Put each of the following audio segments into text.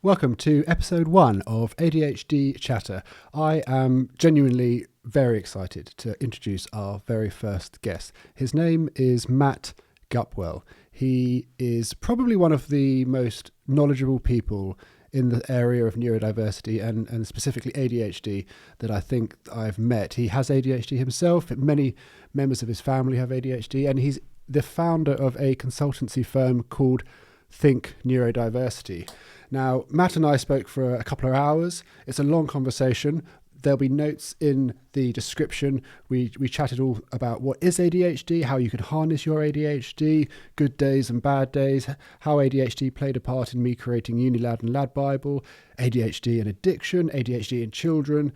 Welcome to episode 1 of ADHD Chatter. I am genuinely very excited to introduce our very first guest. His name is Matt Gupwell. He is probably one of the most knowledgeable people in the area of neurodiversity and specifically ADHD that I think I've met. He has ADHD himself. Many members of his family have ADHD, and he's the founder of a consultancy firm called Think Neurodiversity. Now, Matt and I spoke for a couple of hours. It's a long conversation. There'll be notes in the description. We chatted all about what is ADHD, how you can harness your ADHD, good days and bad days, how ADHD played a part in me creating UNILAD and LADBible, ADHD and addiction, ADHD in children.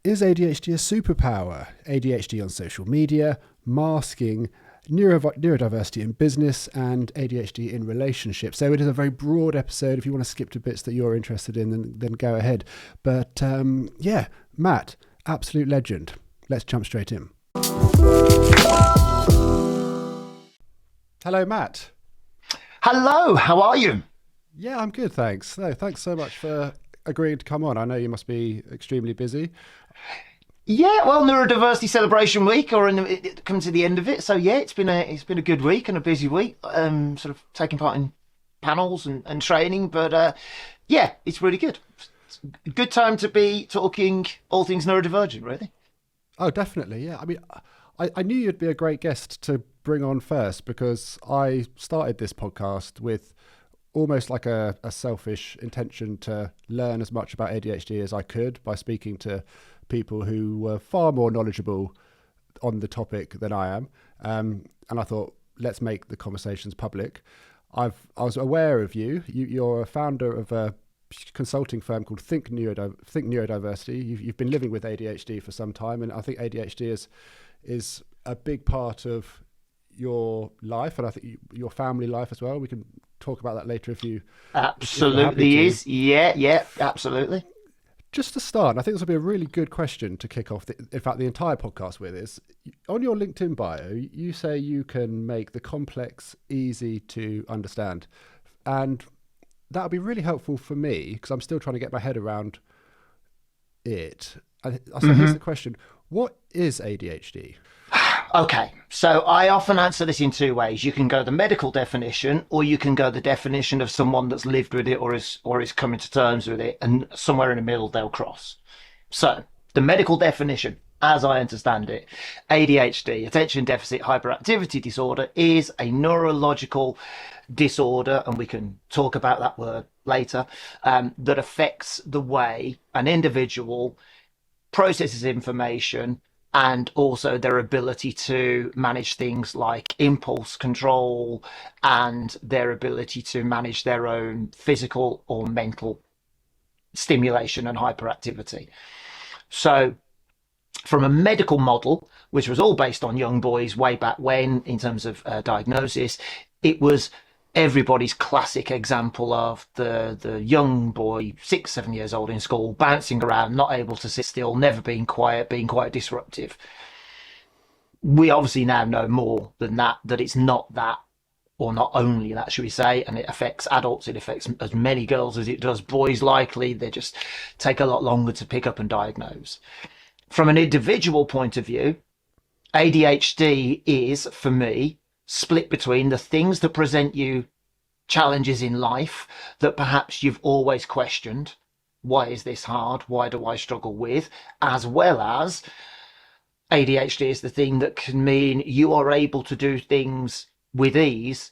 Is ADHD a superpower? ADHD on social media, masking, neurodiversity in business, and ADHD in relationships. So it is a very broad episode. If you want to skip to bits that you're interested in, then go ahead. But Matt, absolute legend. Let's jump straight in. Hello, Matt. Hello, how are you? Yeah, I'm good, thanks. No, thanks so much for agreeing to come on. I know you must be extremely busy. Yeah, well, Neurodiversity Celebration Week, it comes to the end of it. So yeah, it's been a good week and a busy week. Sort of taking part in panels and training, but yeah, it's really good. It's a good time to be talking all things neurodivergent, really. Oh, definitely, yeah. I mean, I knew you'd be a great guest to bring on first because I started this podcast with almost like a selfish intention to learn as much about ADHD as I could by speaking to people who were far more knowledgeable on the topic than I am. And I thought, let's make the conversations public. I was aware of you. You're a founder of a consulting firm called Think Neurodiversity. You've been living with ADHD for some time, and I think ADHD is a big part of your life, and I think your family life as well. We can talk about that later if you absolutely is. Yeah, absolutely. Just to start, and I think this will be a really good question to kick off, in fact, the entire podcast with, is on your LinkedIn bio, you say you can make the complex easy to understand. And that would be really helpful for me because I'm still trying to get my head around it. So here's the question. What is ADHD? Okay, so I often answer this in two ways. You can go the medical definition, or you can go the definition of someone that's lived with it or is coming to terms with it, and somewhere in the middle they'll cross. So the medical definition, as I understand it, ADHD, attention deficit hyperactivity disorder, is a neurological disorder, and we can talk about that word later, that affects the way an individual processes information and also their ability to manage things like impulse control and their ability to manage their own physical or mental stimulation and hyperactivity. So from a medical model, which was all based on young boys way back when in terms of diagnosis, it was everybody's classic example of the young boy, 6-7 years old in school, bouncing around, not able to sit still, never being quiet, being quite disruptive. We obviously now know more than that it's not that, or not only that, should we say, and it affects adults, it affects as many girls as it does boys likely. They just take a lot longer to pick up and diagnose. From an individual point of view, ADHD is, for me, split between the things that present you challenges in life that perhaps you've always questioned. Why is this hard? Why do I struggle with? As well as ADHD is the thing that can mean you are able to do things with ease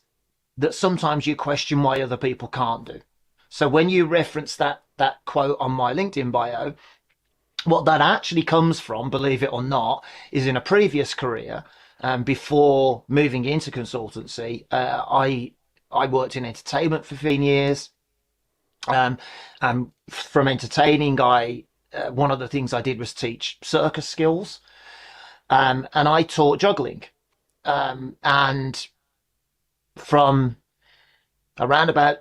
that sometimes you question why other people can't do. So when you reference that quote on my LinkedIn bio, what that actually comes from, believe it or not, is in a previous career. Before moving into consultancy, I worked in entertainment for 15 years. And from entertaining, one of the things I did was teach circus skills. And I taught juggling. And from around about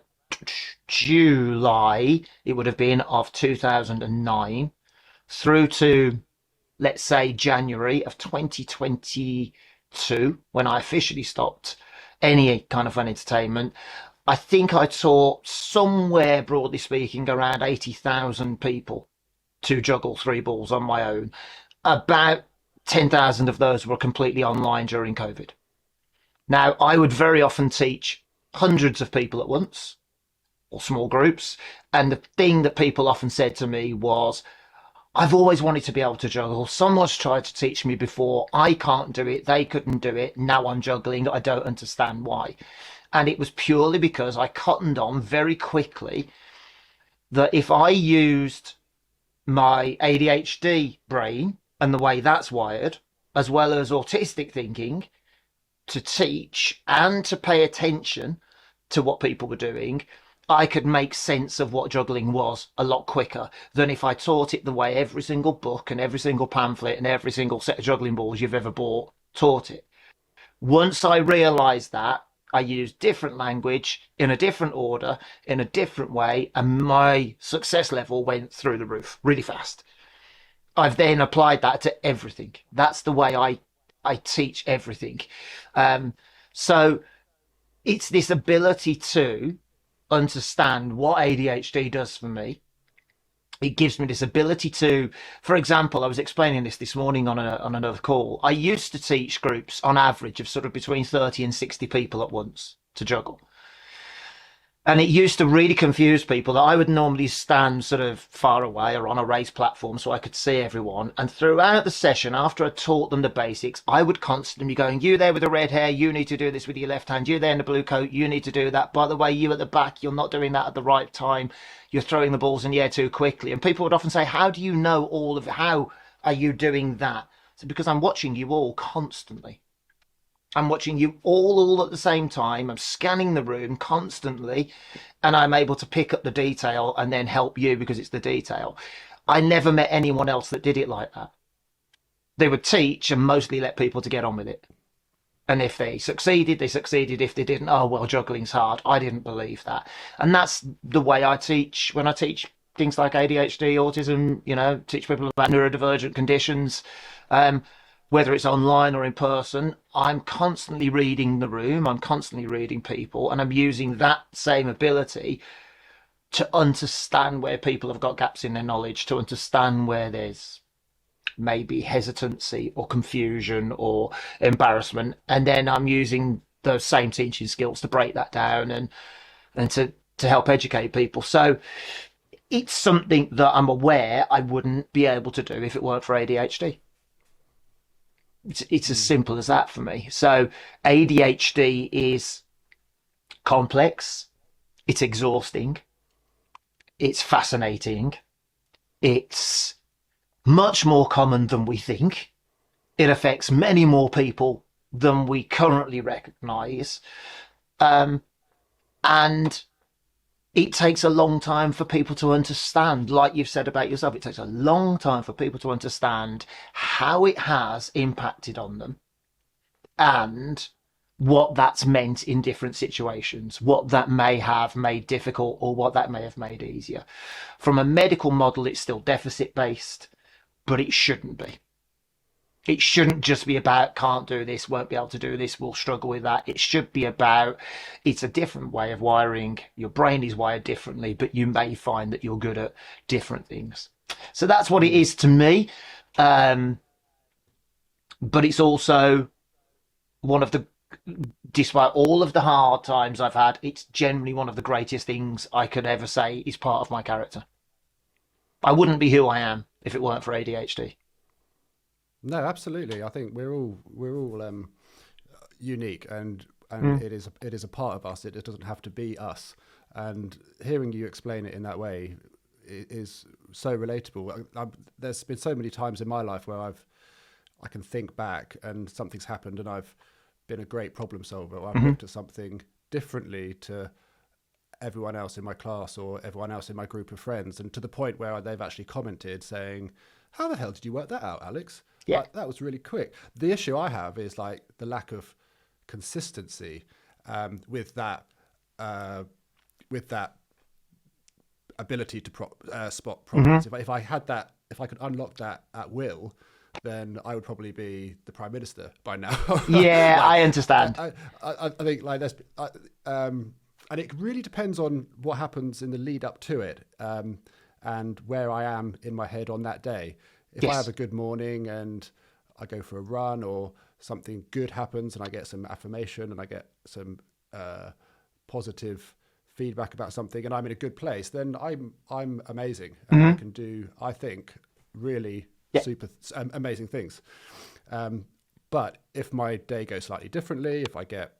July, it would have been, of 2009, through to, let's say, January of 2022, when I officially stopped any kind of fun entertainment, I think I taught somewhere, broadly speaking, around 80,000 people to juggle three balls on my own. About 10,000 of those were completely online during COVID. Now, I would very often teach hundreds of people at once or small groups. And the thing that people often said to me was, I've always wanted to be able to juggle. Someone's tried to teach me before. I can't do it. They couldn't do it. Now I'm juggling. I don't understand why. And it was purely because I cottoned on very quickly that if I used my ADHD brain and the way that's wired, as well as autistic thinking, to teach and to pay attention to what people were doing, I could make sense of what juggling was a lot quicker than if I taught it the way every single book and every single pamphlet and every single set of juggling balls you've ever bought taught it. Once I realized that, I used different language in a different order, in a different way, and my success level went through the roof really fast. I've then applied that to everything. That's the way I teach everything. So it's this ability to understand what ADHD does for me. It gives me this ability to, for example, I was explaining this morning on another call. I used to teach groups on average of sort of between 30 and 60 people at once to juggle. And it used to really confuse people that I would normally stand sort of far away or on a raised platform so I could see everyone. And throughout the session, after I taught them the basics, I would constantly be going, you there with the red hair, you need to do this with your left hand. You there in the blue coat, you need to do that. By the way, you at the back, you're not doing that at the right time. You're throwing the balls in the air too quickly. And people would often say, how do you know all of it? How are you doing that? So because I'm watching you all constantly. I'm watching you all at the same time. I'm scanning the room constantly, and I'm able to pick up the detail and then help you because it's the detail. I never met anyone else that did it like that. They would teach and mostly let people to get on with it. And if they succeeded, they succeeded. If they didn't, oh, well, juggling's hard. I didn't believe that. And that's the way I teach when I teach things like ADHD, autism, teach people about neurodivergent conditions. Whether it's online or in person, I'm constantly reading the room, I'm constantly reading people, and I'm using that same ability to understand where people have got gaps in their knowledge, to understand where there's maybe hesitancy or confusion or embarrassment. And then I'm using those same teaching skills to break that down and to help educate people. So it's something that I'm aware I wouldn't be able to do if it weren't for ADHD. It's as simple as that for me. So ADHD is complex, it's exhausting, it's fascinating, it's much more common than we think. It affects many more people than we currently recognize. And it takes a long time for people to understand, like you've said about yourself, it takes a long time for people to understand how it has impacted on them and what that's meant in different situations, what that may have made difficult or what that may have made easier. From a medical model, it's still deficit based, but it shouldn't be. It shouldn't just be about can't do this, won't be able to do this, will struggle with that. It should be about it's a different way of wiring. Your brain is wired differently, but you may find that you're good at different things. So that's what it is to me. But it's also one of the, despite all of the hard times I've had, it's generally one of the greatest things I could ever say is part of my character. I wouldn't be who I am if it weren't for ADHD. No, absolutely. I think we're all unique, and it is a part of us. It doesn't have to be us. And hearing you explain it in that way is so relatable. There's been so many times in my life where I can think back and something's happened, and I've been a great problem solver. Or I've looked at something differently to everyone else in my class or everyone else in my group of friends, and to the point where they've actually commented saying, "How the hell did you work that out, Alex? Yeah. Like, that was really quick." The issue I have is like the lack of consistency with that ability to spot problems. If I had that, if I could unlock that at will, then I would probably be the Prime Minister by now. Yeah, I understand. I think like there's, and and it really depends on what happens in the lead up to it, and where I am in my head on that day. If I have Yes. a good morning and I go for a run, or something good happens and I get some affirmation and I get some positive feedback about something, and I'm in a good place, then I'm amazing, and I Hmm. can do, I think, really Yeah. super amazing things. But if my day goes slightly differently, if I get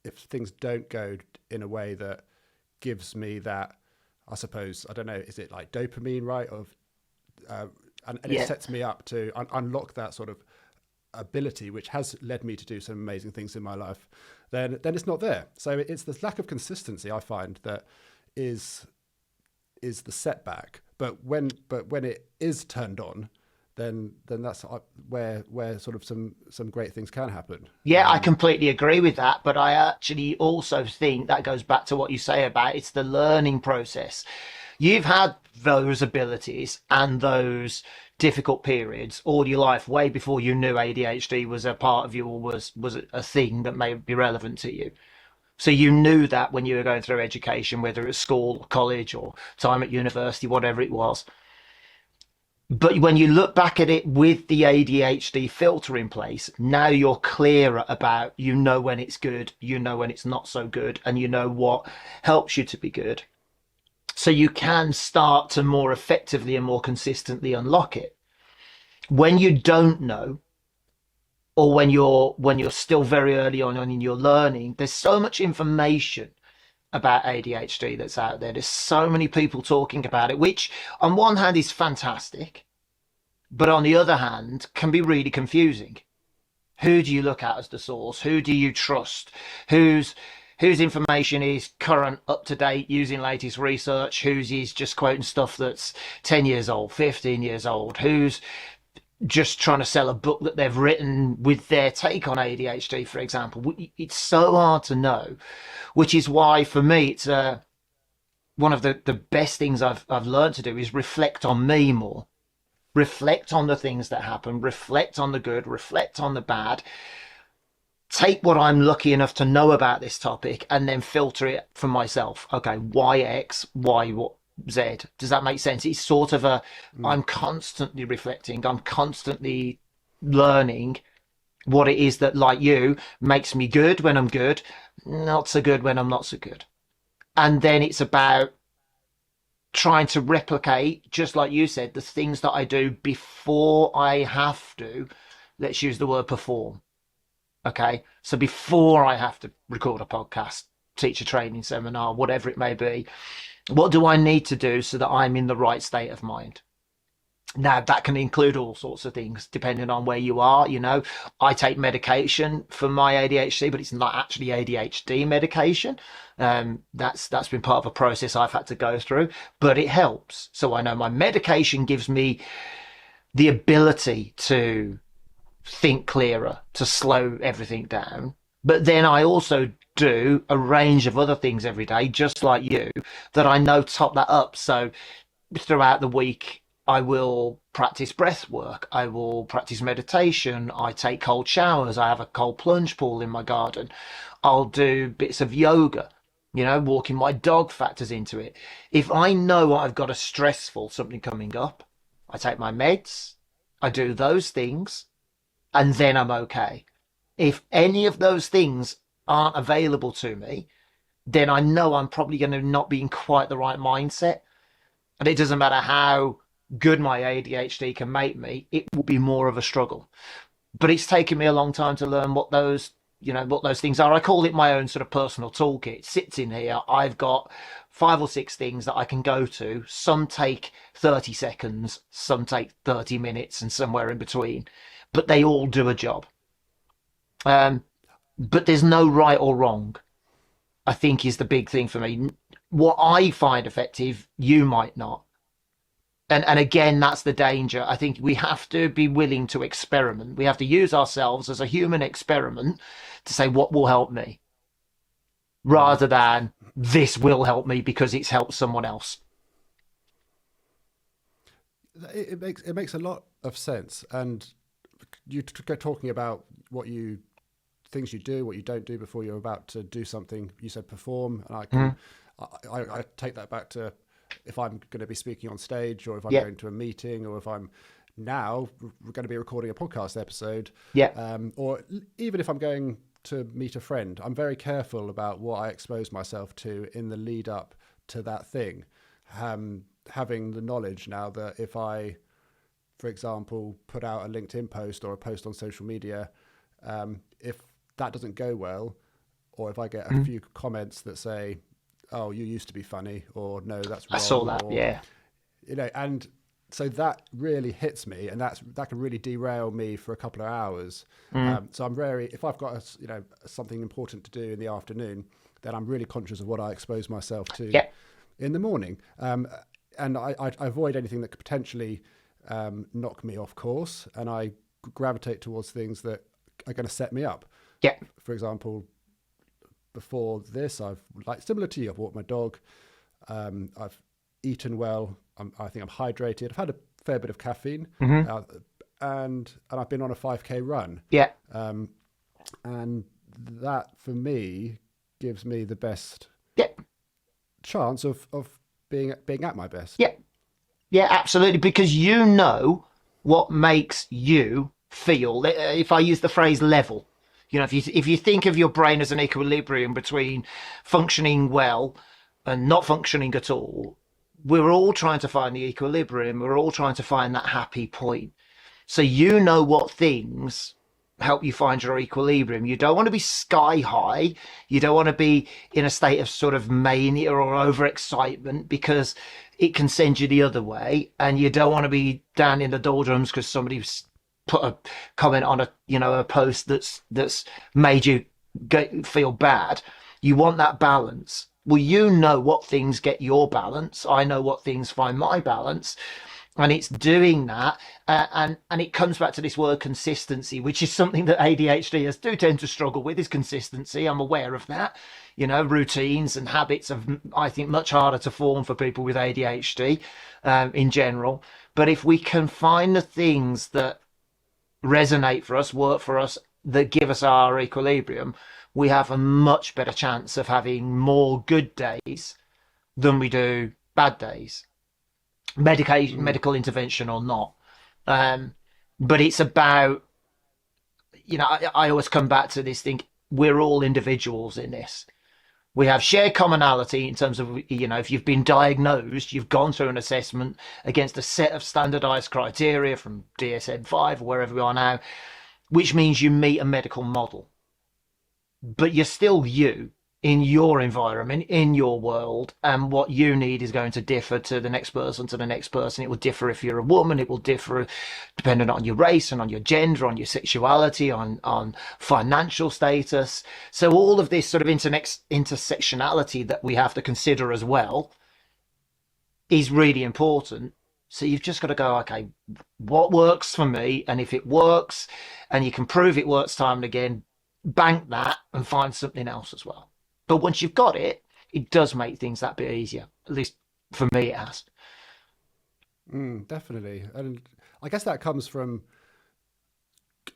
if things don't go in a way that gives me that, I suppose, I don't know, is it like dopamine, right? Of and it Yeah. sets me up to unlock that sort of ability, which has led me to do some amazing things in my life. Then it's not there. So it's the lack of consistency, I find, that is the setback. But when it is turned on, then that's where sort of some great things can happen. Yeah, I completely agree with that, but I actually also think that goes back to what you say about it's the learning process. You've had those abilities and those difficult periods all your life, way before you knew ADHD was a part of you or was a thing that may be relevant to you. So you knew that when you were going through education, whether it's school, college, or time at university, whatever it was. But when you look back at it with the ADHD filter in place, now you're clearer about, you know when it's good, you know when it's not so good, and you know what helps you to be good. So you can start to more effectively and more consistently unlock it. When you don't know, or when you're still very early on in your learning, there's so much information about ADHD that's out there. There's so many people talking about it, which on one hand is fantastic, but on the other hand can be really confusing. Who do you look at as the source? Who do you trust? Whose whose information is current, up to date, using latest research? Whose is just quoting stuff that's 10 years old, 15 years old? Who's just trying to sell a book that they've written with their take on ADHD, for example? It's so hard to know, which is why for me it's one of the best things I've learned to do is reflect on me more, reflect on the things that happen, reflect on the good, reflect on the bad, take what I'm lucky enough to know about this topic and then filter it for myself. Okay, why X, why what Z? Does that make sense? It's sort of Mm. I'm constantly reflecting, I'm constantly learning what it is that, like you, makes me good when I'm good, not so good when I'm not so good. And then it's about trying to replicate, just like you said, the things that I do before I have to, let's use the word perform. Okay. So before I have to record a podcast, teach a training seminar, whatever it may be, what do I need to do so that I'm in the right state of mind? Now, that can include all sorts of things depending on where you are. I take medication for my ADHD, but it's not actually ADHD medication. That's been part of a process I've had to go through, but it helps. So I know my medication gives me the ability to think clearer, to slow everything down. But then I also do a range of other things every day, just like you, that I know top that up. So throughout the week, I will practice breath work. I will practice meditation. I take cold showers. I have a cold plunge pool in my garden. I'll do bits of yoga. Walking my dog factors into it. If I know I've got a stressful something coming up, I take my meds. I do those things and then I'm okay. If any of those things aren't available to me, then I know I'm probably going to not be in quite the right mindset. And it doesn't matter how good my ADHD can make me, it will be more of a struggle. But it's taken me a long time to learn what those things are. I call it my own sort of personal toolkit. It sits in here. I've got 5 or 6 things that I can go to. Some take 30 seconds, some take 30 minutes, and somewhere in between. But they all do a job. Um, but there's no right or wrong, I think, is the big thing for me. What I find effective, you might not. And again, that's the danger. I think we have to be willing to experiment. We have to use ourselves as a human experiment to say what will help me, Mm. rather than this will help me because it's helped someone else. It makes a lot of sense, and talking about what you things you do, what you don't do before you're about to do something. You said perform, and I take that back to if I'm going to be speaking on stage, or if I'm Yeah. going to a meeting, or if I'm now we're going to be recording a podcast episode, Yeah. or even if I'm going to meet a friend. I'm very careful about what I expose myself to in the lead up to that thing. Having the knowledge now that if I, for example, put out a LinkedIn post or a post on social media, if that doesn't go well, or if I get a few comments that say, "Oh, you used to be funny," or "No, that's wrong," I saw that. or, Yeah. and so that really hits me, and that can really derail me for a couple of hours. So I'm if I've got something important to do in the afternoon, then I'm really conscious of what I expose myself to in the morning, and I avoid anything that could potentially knock me off course, and I gravitate towards things that are going to set me up. Yeah. For example, before this, similar to you, I've walked my dog, I've eaten well. I think I'm hydrated. I've had a fair bit of caffeine, and I've been on a 5K run. Yeah. And that for me gives me the best chance of being at my best. Yeah. Yeah, absolutely. Because you know what makes you feel. If I use the phrase level, if you think of your brain as an equilibrium between functioning well and not functioning at all, we're all trying to find the equilibrium. We're all trying to find that happy point. So you know what things help you find your equilibrium. You don't want to be sky high. You don't want to be in a state of sort of mania or overexcitement, because it can send you the other way. And you don't want to be down in the doldrums because somebody's put a comment on a post that's made you feel bad. You want that balance. Well, you know what things get your balance. I know what things find my balance. And it's doing that. And it comes back to this word consistency, which is something that ADHDers do tend to struggle with, is consistency. I'm aware of that. Routines and habits are, I think, much harder to form for people with ADHD in general. But if we can find the things that resonate for us, work for us, that give us our equilibrium, we have a much better chance of having more good days than we do bad days, medical intervention or not. But it's about, I always come back to this thing. We're all individuals in this. We have shared commonality in terms of, if you've been diagnosed, you've gone through an assessment against a set of standardized criteria from DSM-5 or wherever we are now, which means you meet a medical model. But you're still you in your environment, in your world, and what you need is going to differ to the next person, to the next person. It will differ if you're a woman. It will differ depending on your race and on your gender, on your sexuality, on financial status. So all of this sort of intersectionality that we have to consider as well is really important. So you've just got to go, okay, what works for me? And if it works and you can prove it works time and again, bank that and find something else as well. But once you've got it, it does make things that bit easier. At least for me, it has. Definitely. And I guess that comes from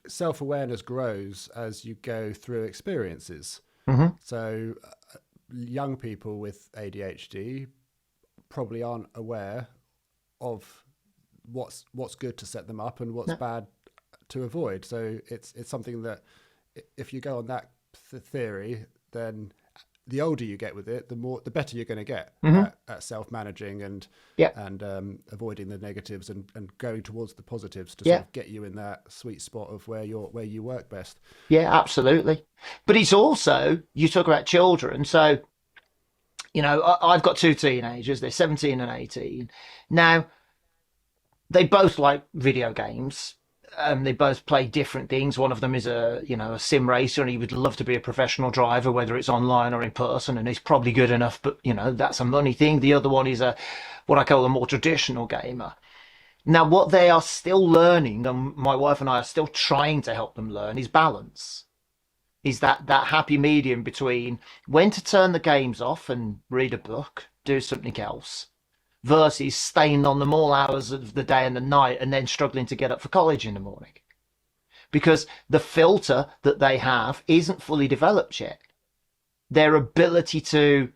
self-awareness grows as you go through experiences. So young people with ADHD probably aren't aware of what's good to set them up and what's bad to avoid. So it's something that if you go on that theory, then the older you get with it, the better you're going to get at self-managing and avoiding the negatives and going towards the positives to sort of get you in that sweet spot of where you work best. Yeah, absolutely. But it's also, you talk about children. So, I've got two teenagers. They're 17 and 18. Now, they both like video games. They both play different things. One of them is a sim racer, and he would love to be a professional driver, whether it's online or in person, and he's probably good enough, but that's a money thing. The other one is what I call a more traditional gamer. Now, what they are still learning, and my wife and I are still trying to help them learn, is balance. Is that happy medium between when to turn the games off and read a book, do something else, versus staying on them all hours of the day and the night and then struggling to get up for college in the morning. because the filter that they have isn't fully developed yet. Their ability to,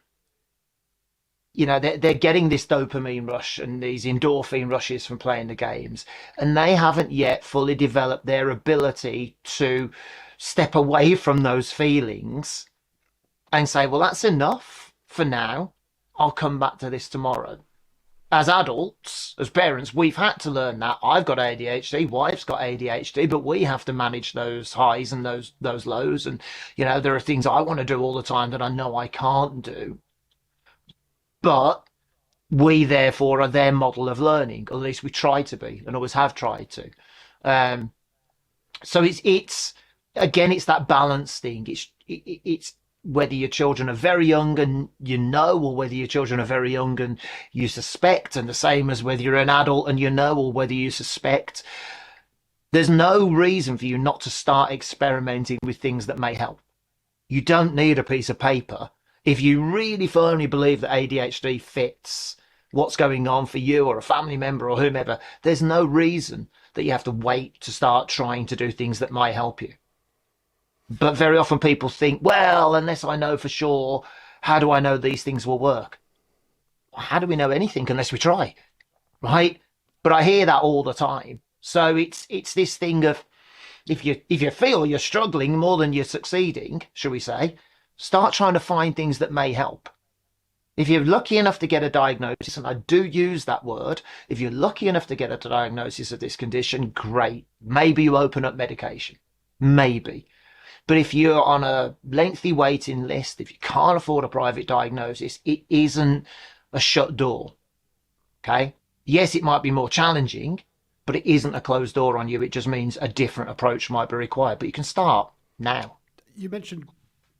they're getting this dopamine rush and these endorphin rushes from playing the games, and they haven't yet fully developed their ability to step away from those feelings and say, well, that's enough for now. I'll come back to this tomorrow. As adults, as parents, we've had to learn that. I've got ADHD, wife's got ADHD, but we have to manage those highs and those lows. And, there are things I want to do all the time that I know I can't do. But we, therefore, are their model of learning, or at least we try to be, and always have tried to. So it's again, it's that balance thing. It's whether your children are very young and or whether your children are very young and you suspect, and the same as whether you're an adult and or whether you suspect. There's no reason for you not to start experimenting with things that may help. You don't need a piece of paper. If you really firmly believe that ADHD fits what's going on for you or a family member or whomever, there's no reason that you have to wait to start trying to do things that might help you. But very often people think, well, unless I know for sure, how do I know these things will work? How do we know anything unless we try, right? But I hear that all the time. So it's this thing of, if you feel you're struggling more than you're succeeding, shall we say, start trying to find things that may help. If you're lucky enough to get a diagnosis, and I do use that word, if you're lucky enough to get a diagnosis of this condition, great. Maybe you open up medication. Maybe. But if you're on a lengthy waiting list, if you can't afford a private diagnosis, it isn't a shut door. Okay? Yes, it might be more challenging, but it isn't a closed door on you. It just means a different approach might be required. But you can start now. You mentioned,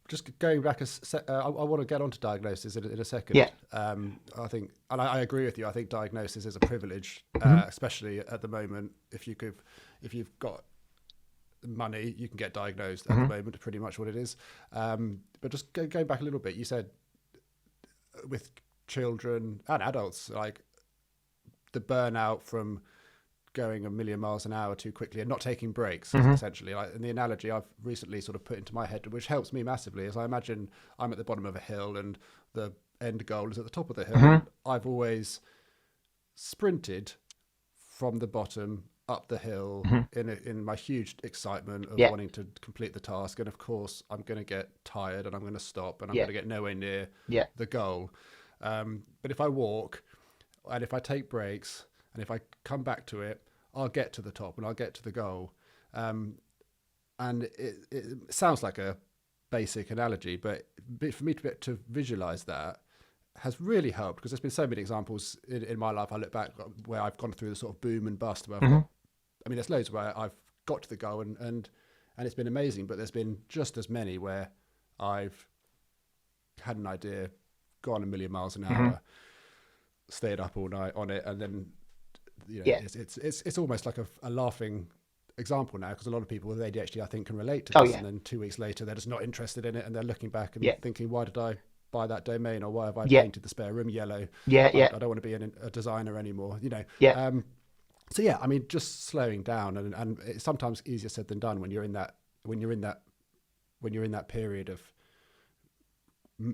just going back, I want to get onto diagnosis in a second. Yeah. I think, and I agree with you. I think diagnosis is a privilege, especially at the moment. If you've got money, you can get diagnosed at the moment, pretty much what it is. But just going back a little bit, you said with children and adults, like the burnout from going a million miles an hour too quickly and not taking breaks, essentially. Like, and the analogy I've recently sort of put into my head, which helps me massively, is I imagine I'm at the bottom of a hill and the end goal is at the top of the hill. I've always sprinted from the bottom up the hill in my huge excitement of wanting to complete the task. And of course, I'm going to get tired and I'm going to stop and I'm going to get nowhere near the goal. But if I walk and if I take breaks and if I come back to it, I'll get to the top and I'll get to the goal. And it sounds like a basic analogy, but for me to visualize that has really helped, because there's been so many examples in my life. I look back where I've gone through the sort of boom and bust where there's loads where I've got to the goal and it's been amazing, but there's been just as many where I've had an idea, gone a million miles an hour, stayed up all night on it, and then it's almost like a laughing example now, because a lot of people with ADHD I think can relate to this. And then 2 weeks later they're just not interested in it and they're looking back and thinking, why did I buy that domain, or why have I painted the spare room yellow? I don't want to be a designer anymore, So I mean, just slowing down, and it's sometimes easier said than done when you're in that period of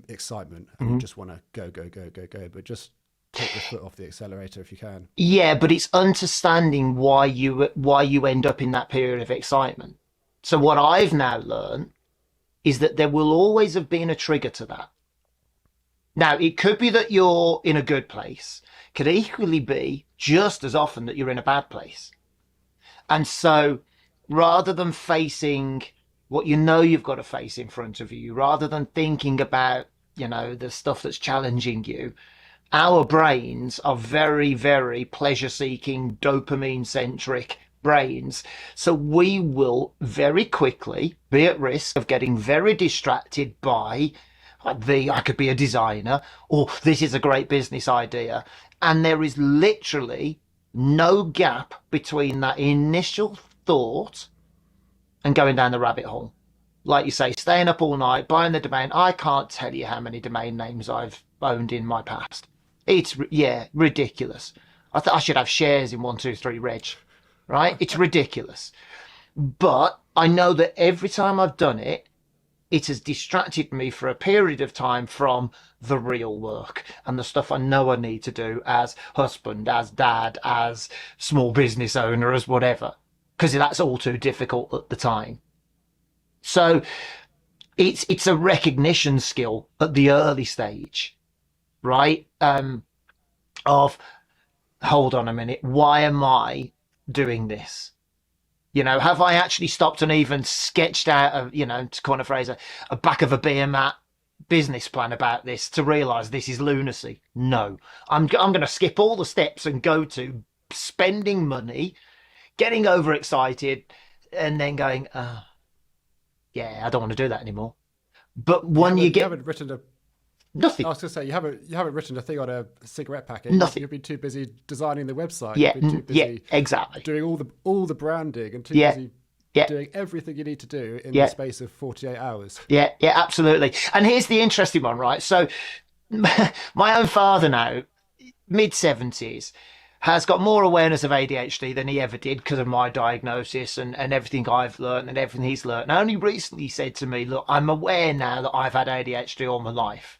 excitement and you just want to go, but just take the foot off the accelerator if you can. Yeah, but it's understanding why you end up in that period of excitement. So what I've now learned is that there will always have been a trigger to that. Now, it could be that you're in a good place. It could equally be just as often that you're in a bad place. And so rather than facing what you've got to face in front of you, rather than thinking about, the stuff that's challenging you, our brains are very, very pleasure-seeking, dopamine-centric brains. So we will very quickly be at risk of getting very distracted by I could be a designer, or this is a great business idea. And there is literally no gap between that initial thought and going down the rabbit hole. Like you say, staying up all night, buying the domain. I can't tell you how many domain names I've owned in my past. It's, ridiculous. I should have shares in 123 Reg, right? It's ridiculous. But I know that every time I've done it, it has distracted me for a period of time from the real work and the stuff I know I need to do as husband, as dad, as small business owner, as whatever, because that's all too difficult at the time. So it's a recognition skill at the early stage, right? Of hold on a minute, why am I doing this? Have I actually stopped and even sketched out to coin a phrase, a back of a beer mat business plan about this to realize this is lunacy? No, I'm going to skip all the steps and go to spending money, getting overexcited, and then going, yeah, I don't want to do that anymore. But when you You get haven't written a. nothing, I was going to say you haven't written a thing on a cigarette packet. nothing. You've been too busy designing the website. Yeah, You've been too yeah, busy exactly. doing all the branding and too Yeah, busy yeah, doing everything you need to do in the yeah, space of 48 hours. yeah, yeah, absolutely. And here's the interesting one, right? So my own father now, mid 70s, has got more awareness of ADHD than he ever did because of my diagnosis and everything I've learned and everything he's learned. And only recently said to me, look, I'm aware now that I've had ADHD all my life.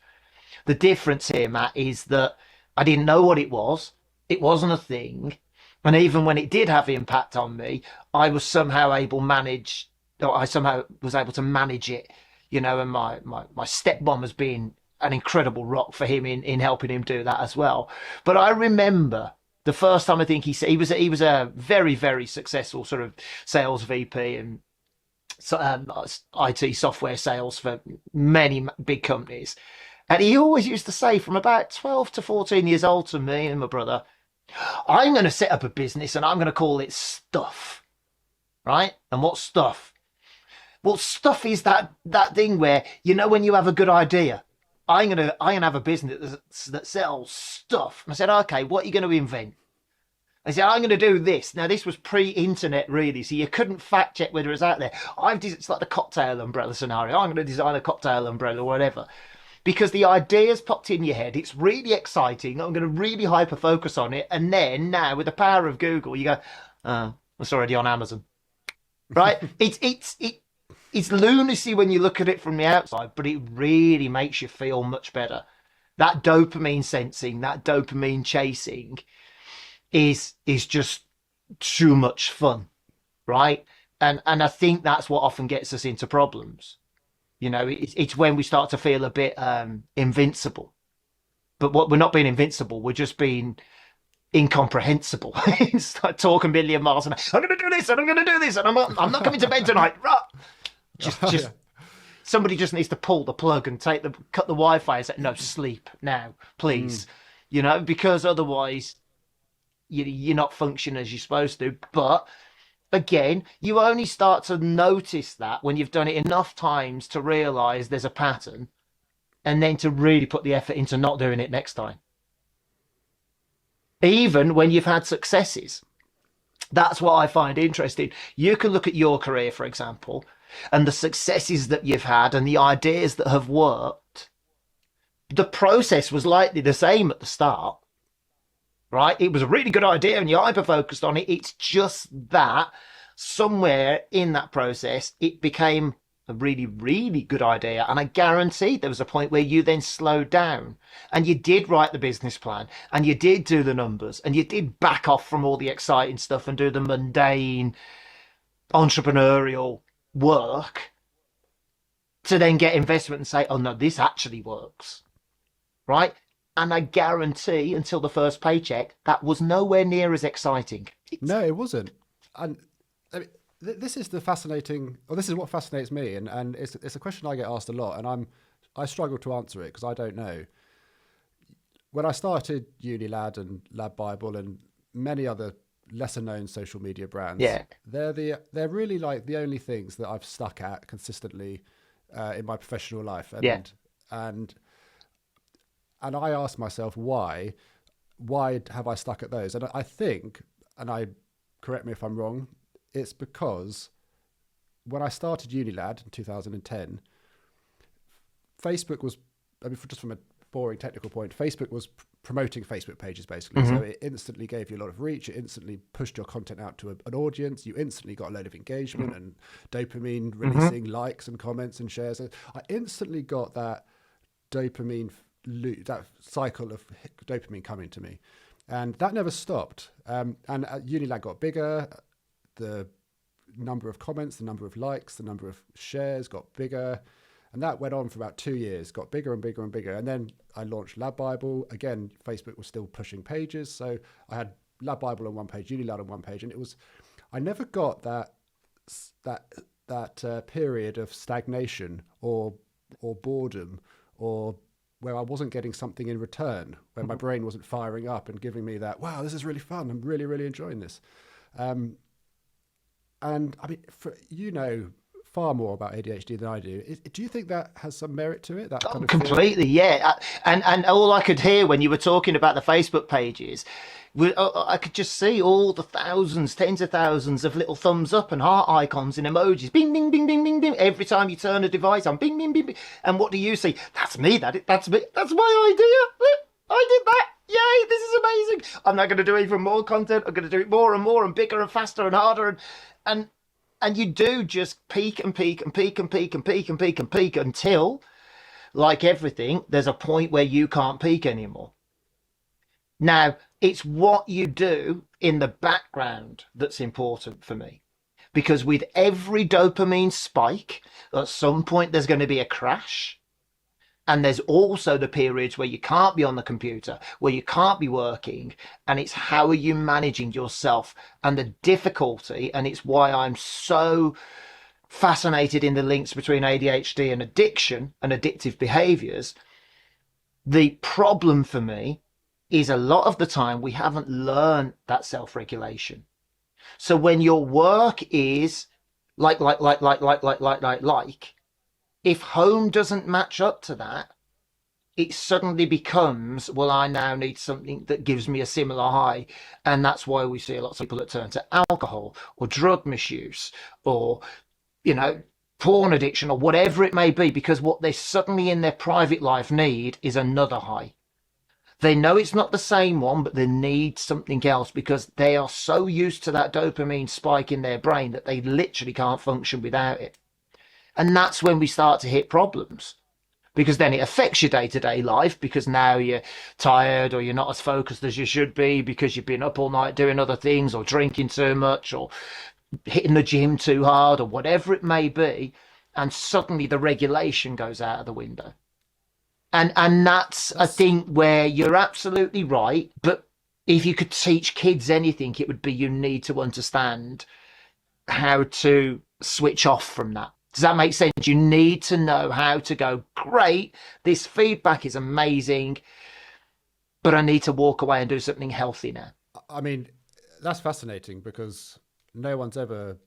The difference here, Matt, is that I didn't know what it was. It wasn't a thing. And even when it did have impact on me, I was somehow able manage, or I somehow was able to manage it, and my stepmom has been an incredible rock for him in helping him do that as well. But I remember the first time I think he was a very, very successful sort of sales VP and IT software sales for many big companies. And he always used to say from about 12 to 14 years old to me and my brother, I'm going to set up a business and I'm going to call it Stuff. Right? And what's Stuff? Well, Stuff is that thing where, when you have a good idea, I'm gonna have a business that sells stuff. And I said, okay, what are you going to invent? I said, I'm going to do this. Now, this was pre-internet, really, so you couldn't fact check whether it's out there. It's like the cocktail umbrella scenario. I'm going to design a cocktail umbrella or whatever. Because the idea's popped in your head. It's really exciting. I'm going to really hyper focus on it. And then now, with the power of Google, you go, it's already on Amazon. Right? It's lunacy when you look at it from the outside, but it really makes you feel much better. That dopamine sensing, that dopamine chasing is just too much fun, right? And I think that's what often gets us into problems. It's when we start to feel a bit invincible. But what we're not being invincible, we're just being incomprehensible. It's like talk a million miles an hour. I'm going to do this and I'm going to do this and I'm not coming to bed tonight. Just somebody just needs to pull the plug and cut the Wi-Fi and say, no, sleep now, please. Because otherwise you're not functioning as you're supposed to. But again, you only start to notice that when you've done it enough times to realize there's a pattern and then to really put the effort into not doing it next time. Even when you've had successes. That's what I find interesting. You can look at your career, for example, and the successes that you've had and the ideas that have worked. The process was likely the same at the start, right? It was a really good idea and you hyper focused on it. It's just that somewhere in that process, it became a really, really good idea. And I guarantee there was a point where you then slowed down and you did write the business plan and you did do the numbers and you did back off from all the exciting stuff and do the mundane entrepreneurial work to then get investment and say, oh no, this actually works, right? And I guarantee until the first paycheck, that was nowhere near as exciting. No, it wasn't. And I mean, this is what fascinates me, and it's a question I get asked a lot, and I struggle to answer it because I don't know. When I started UNILAD and LADBible and many other lesser known social media brands, they're really like the only things that I've stuck at consistently in my professional life, and I ask myself why have I stuck at those? And I think, correct me if I'm wrong, it's because when I started UNILAD in 2010, Facebook was, just from a boring technical point, Facebook was promoting Facebook pages basically. So it instantly gave you a lot of reach. It instantly pushed your content out to an audience. You instantly got a load of engagement and dopamine releasing likes and comments and shares. I instantly got that dopamine loop, that cycle of dopamine coming to me. And that never stopped. And UNILAD got bigger. The number of comments, the number of likes, the number of shares got bigger. And that went on for about 2 years, got bigger and bigger and bigger. And then I launched LADBible. Again, Facebook was still pushing pages. So I had LADBible on one page, UNILAD on one page. And I never got that period of stagnation or boredom, or where I wasn't getting something in return, where my brain wasn't firing up and giving me that, wow, this is really fun. I'm really, really enjoying this. And I mean, far more about ADHD than I do. Do you think that has some merit to it? That kind of completely, yeah. And all I could hear when you were talking about the Facebook pages, I could just see all the thousands, tens of thousands of little thumbs up and heart icons and emojis. Bing, bing, bing, bing, bing, bing. Every time you turn a device on, bing, bing, bing, bing. And what do you see? That's me. That's me. That's my idea. I did that. Yay, this is amazing. I'm now going to do even more content. I'm going to do it more and more and bigger and faster and harder. And you do just peak and peak and peak and peak and peak and peak and peak until, like everything, there's a point where you can't peak anymore. Now, it's what you do in the background that's important for me. Because with every dopamine spike, at some point there's going to be a crash. And there's also the periods where you can't be on the computer, where you can't be working. And it's how are you managing yourself and the difficulty. And it's why I'm so fascinated in the links between ADHD and addiction and addictive behaviors. The problem for me is a lot of the time we haven't learned that self-regulation. So when your work is like, if home doesn't match up to that, it suddenly becomes, well, I now need something that gives me a similar high. And that's why we see a lot of people that turn to alcohol or drug misuse or, porn addiction or whatever it may be, because what they suddenly in their private life need is another high. They know it's not the same one, but they need something else because they are so used to that dopamine spike in their brain that they literally can't function without it. And that's when we start to hit problems, because then it affects your day-to-day life, because now you're tired or you're not as focused as you should be because you've been up all night doing other things or drinking too much or hitting the gym too hard or whatever it may be. And suddenly the regulation goes out of the window. And that's, I think, where you're absolutely right. But if you could teach kids anything, it would be you need to understand how to switch off from that. Does that make sense? You need to know how to go, great, this feedback is amazing, but I need to walk away and do something healthy now. I mean, that's fascinating because no one's ever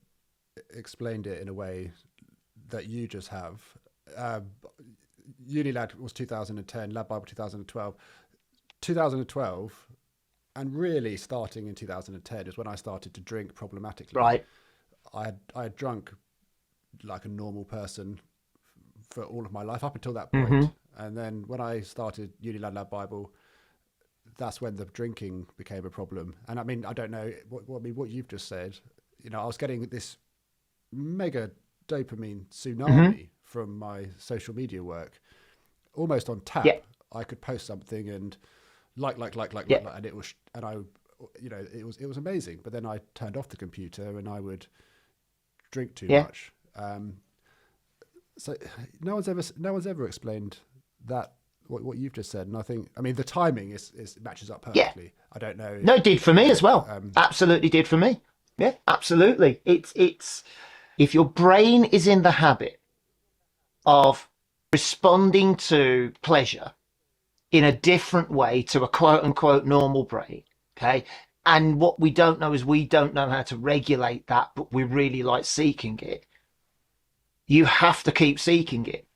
explained it in a way that you just have. UNILAD was 2010, LADBible 2012. 2012, and really starting in 2010 is when I started to drink problematically. Right. I had drunk like a normal person for all of my life up until that point. Mm-hmm. And then when I started UNILAD LADBible, that's when the drinking became a problem. And I mean, I don't know what you've just said. I was getting this mega dopamine tsunami from my social media work, almost on tap. Yeah. I could post something and like, and it was, and I, it was amazing. But then I turned off the computer and I would drink too much. So no one's ever explained that what you've just said, and I mean the timing is matches up perfectly. Yeah. I don't know. No, it did for me as well. Absolutely did for me. Yeah, absolutely. It's if your brain is in the habit of responding to pleasure in a different way to a quote unquote normal brain, okay. And what we don't know is we don't know how to regulate that, but we really like seeking it. You have to keep seeking it.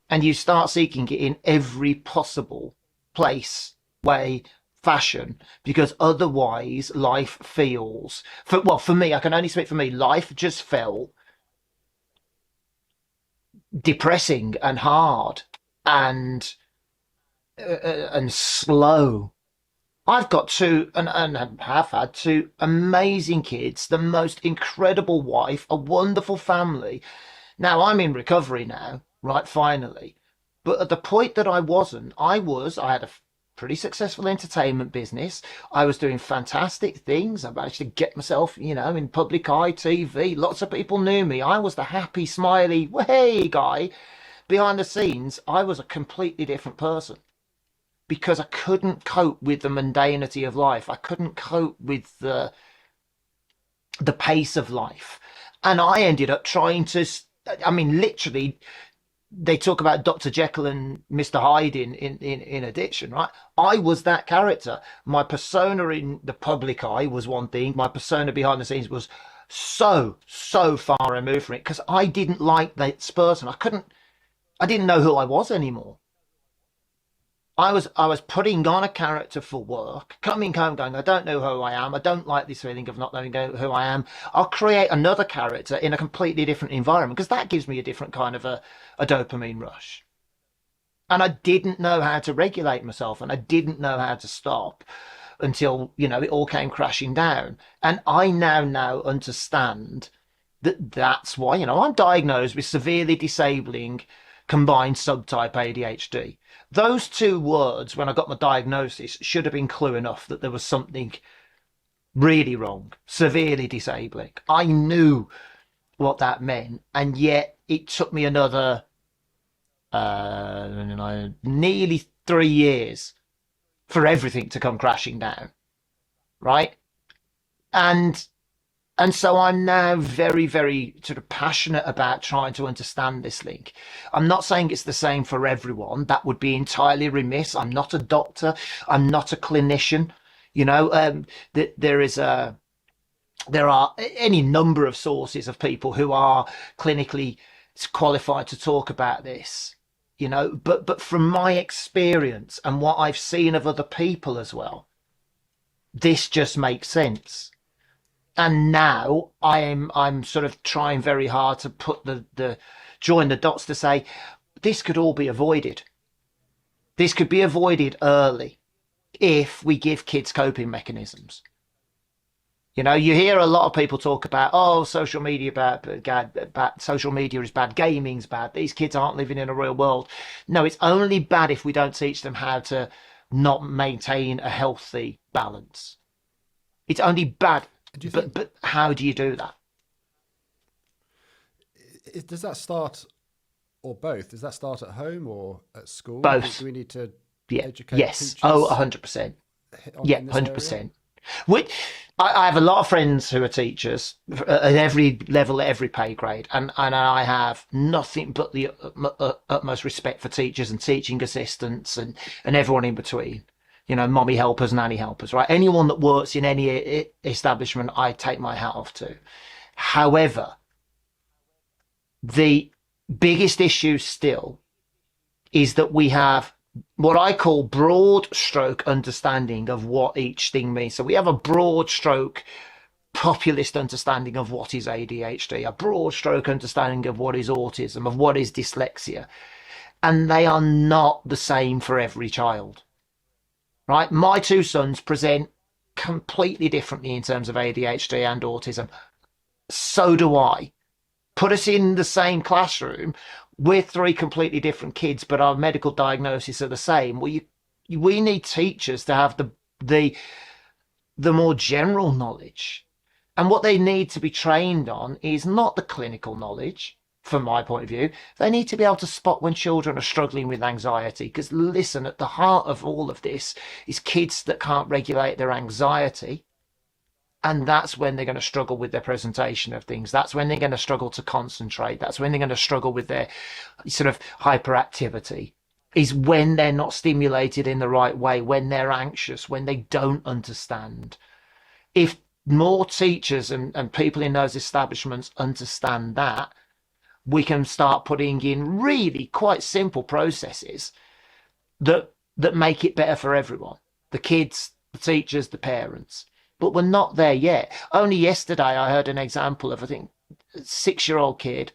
And you start seeking it in every possible place, way, fashion, because otherwise life feels, for me, I can only speak for me, life just felt depressing and hard. And and slow. I've got two, and have had two amazing kids, the most incredible wife, a wonderful family. Now I'm in recovery now, right, finally. But at the point that I wasn't, I had a pretty successful entertainment business. I was doing fantastic things. I managed to get myself, in public eye TV. Lots of people knew me. I was the happy, smiley, hey guy. Behind the scenes, I was a completely different person because I couldn't cope with the mundanity of life. I couldn't cope with the pace of life. And I ended up trying to, I mean, literally, they talk about Dr. Jekyll and Mr. Hyde in addiction, right? I was that character. My persona in the public eye was one thing. My persona behind the scenes was so far removed from it because I didn't like that person. I didn't know who I was anymore. I was putting on a character for work, coming home going, I don't know who I am. I don't like this feeling of not knowing who I am. I'll create another character in a completely different environment because that gives me a different kind of a dopamine rush. And I didn't know how to regulate myself and I didn't know how to stop until, it all came crashing down. And I now understand that that's why, I'm diagnosed with severely disabling combined subtype ADHD. Those two words, when I got my diagnosis, should have been clue enough that there was something really wrong, severely disabling. I knew what that meant, and yet it took me another nearly 3 years for everything to come crashing down, right? And and so I'm now very, very sort of passionate about trying to understand this link. I'm not saying it's the same for everyone. That would be entirely remiss. I'm not a doctor. I'm not a clinician. There is there are any number of sources of people who are clinically qualified to talk about this. But from my experience and what I've seen of other people as well, this just makes sense. And now I'm sort of trying very hard to put the join the dots to say this could all be avoided. This could be avoided early if we give kids coping mechanisms. You hear a lot of people talk about, social media bad, social media is bad, gaming's bad. These kids aren't living in a real world. No, it's only bad if we don't teach them how to not maintain a healthy balance. It's only bad. But how do you do that? Does that start, or both? Does that start at home or at school? Both. Do we need to educate Yes. teachers? Oh, 100%. Yeah, 100%. I have a lot of friends who are teachers at every level, at every pay grade, and I have nothing but the utmost respect for teachers and teaching assistants and everyone in between. Mommy helpers, nanny helpers, right? Anyone that works in any establishment, I take my hat off to. However, the biggest issue still is that we have what I call broad stroke understanding of what each thing means. So we have a broad stroke populist understanding of what is ADHD, a broad stroke understanding of what is autism, of what is dyslexia. And they are not the same for every child. Right? My two sons present completely differently in terms of ADHD and autism. So do I. Put us in the same classroom. We're three completely different kids, but our medical diagnosis are the same. Well, we need teachers to have the more general knowledge. And what they need to be trained on is not the clinical knowledge. From my point of view, they need to be able to spot when children are struggling with anxiety. Because listen, at the heart of all of this is kids that can't regulate their anxiety. And that's when they're going to struggle with their presentation of things. That's when they're going to struggle to concentrate. That's when they're going to struggle with their sort of hyperactivity, is when they're not stimulated in the right way, when they're anxious, when they don't understand. If more teachers and people in those establishments understand that, we can start putting in really quite simple processes that make it better for everyone. The kids, the teachers, the parents. But we're not there yet. Only yesterday I heard an example of, I think, a 6-year-old kid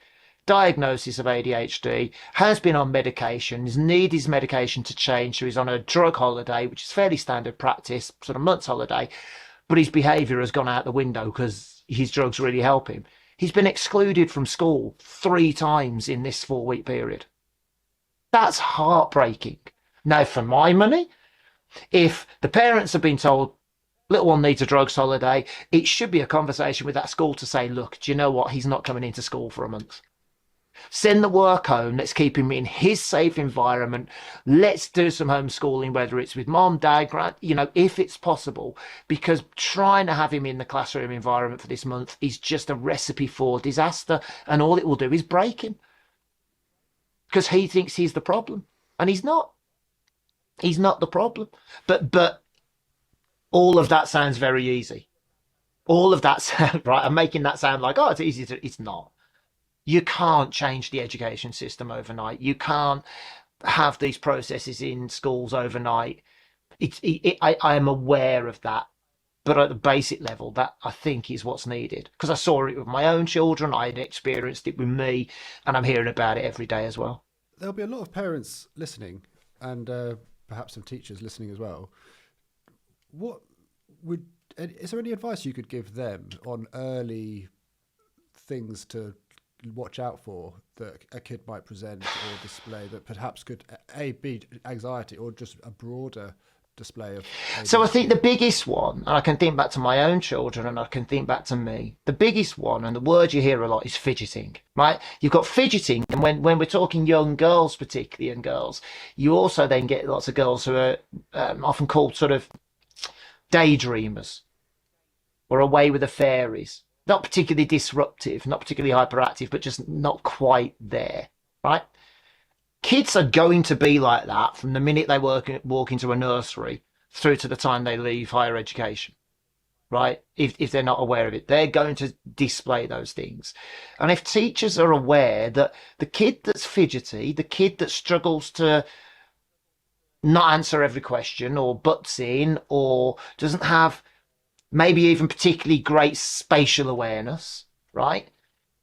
diagnosis of ADHD, has been on medication, has needed his medication to change, so he's on a drug holiday, which is fairly standard practice, sort of month's holiday, but his behaviour has gone out the window because his drugs really help him. He's been excluded from school 3 times in this 4-week period. That's heartbreaking. Now, for my money, if the parents have been told, little one needs a drugs holiday, it should be a conversation with that school to say, look, do you know what? He's not coming into school for a month. Send the work home. Let's keep him in his safe environment. Let's do some homeschooling, whether it's with mom, dad, if it's possible, because trying to have him in the classroom environment for this month is just a recipe for disaster. And all it will do is break him because he thinks he's the problem, and he's not. He's not the problem. But all of that sounds very easy. All of that sound right. I'm making that sound like, oh, it's easy to. It's not. You can't change the education system overnight. You can't have these processes in schools overnight. I am aware of that. But at the basic level, that I think is what's needed. Because I saw it with my own children. I had experienced it with me. And I'm hearing about it every day as well. There'll be a lot of parents listening and perhaps some teachers listening as well. Is there any advice you could give them on early things to watch out for that a kid might present or display that perhaps could be anxiety or just a broader display of ADHD? So I think the biggest one, and I can think back to my own children and I can think back to me, the biggest one, and the word you hear a lot, is fidgeting, right? You've got fidgeting, and when we're talking young girls, particularly young girls, you also then get lots of girls who are often called sort of daydreamers or away with the fairies. Not particularly disruptive, not particularly hyperactive, but just not quite there, right? Kids are going to be like that from the minute they walk into a nursery through to the time they leave higher education, right? If they're not aware of it, they're going to display those things. And if teachers are aware that the kid that's fidgety, the kid that struggles to not answer every question or butts in or doesn't have maybe even particularly great spatial awareness, right?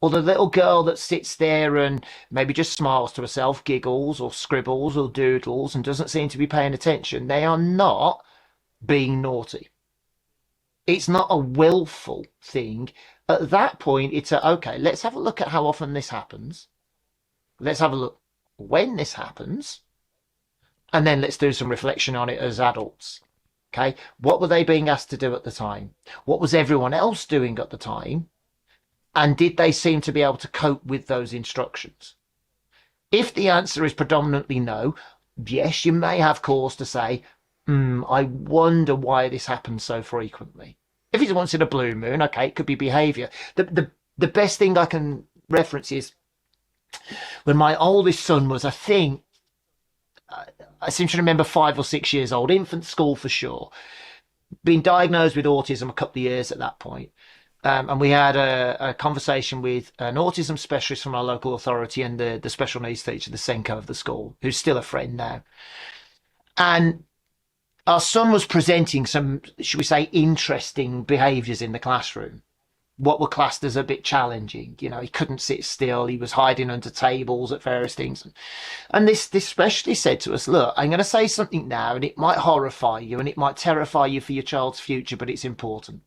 Or the little girl that sits there and maybe just smiles to herself, giggles or scribbles or doodles and doesn't seem to be paying attention, they are not being naughty. It's not a willful thing. At that point, it's okay, let's have a look at how often this happens. Let's have a look when this happens. And then let's do some reflection on it as adults. Okay, what were they being asked to do at the time? What was everyone else doing at the time? And did they seem to be able to cope with those instructions? If the answer is predominantly no, yes, you may have cause to say, I wonder why this happens so frequently. If it's once in a blue moon, okay, it could be behaviour. The best thing I can reference is when my oldest son was, I think, I seem to remember 5 or 6 years old, infant school for sure, been diagnosed with autism a couple of years at that point. And we had a conversation with an autism specialist from our local authority and the special needs teacher, the Senko of the school, who's still a friend now. And our son was presenting some, should we say, interesting behaviours in the classroom. What were classed as a bit challenging. You know, he couldn't sit still. He was hiding under tables at various things. And this specialist said to us, look, I'm going to say something now and it might horrify you and it might terrify you for your child's future, but it's important.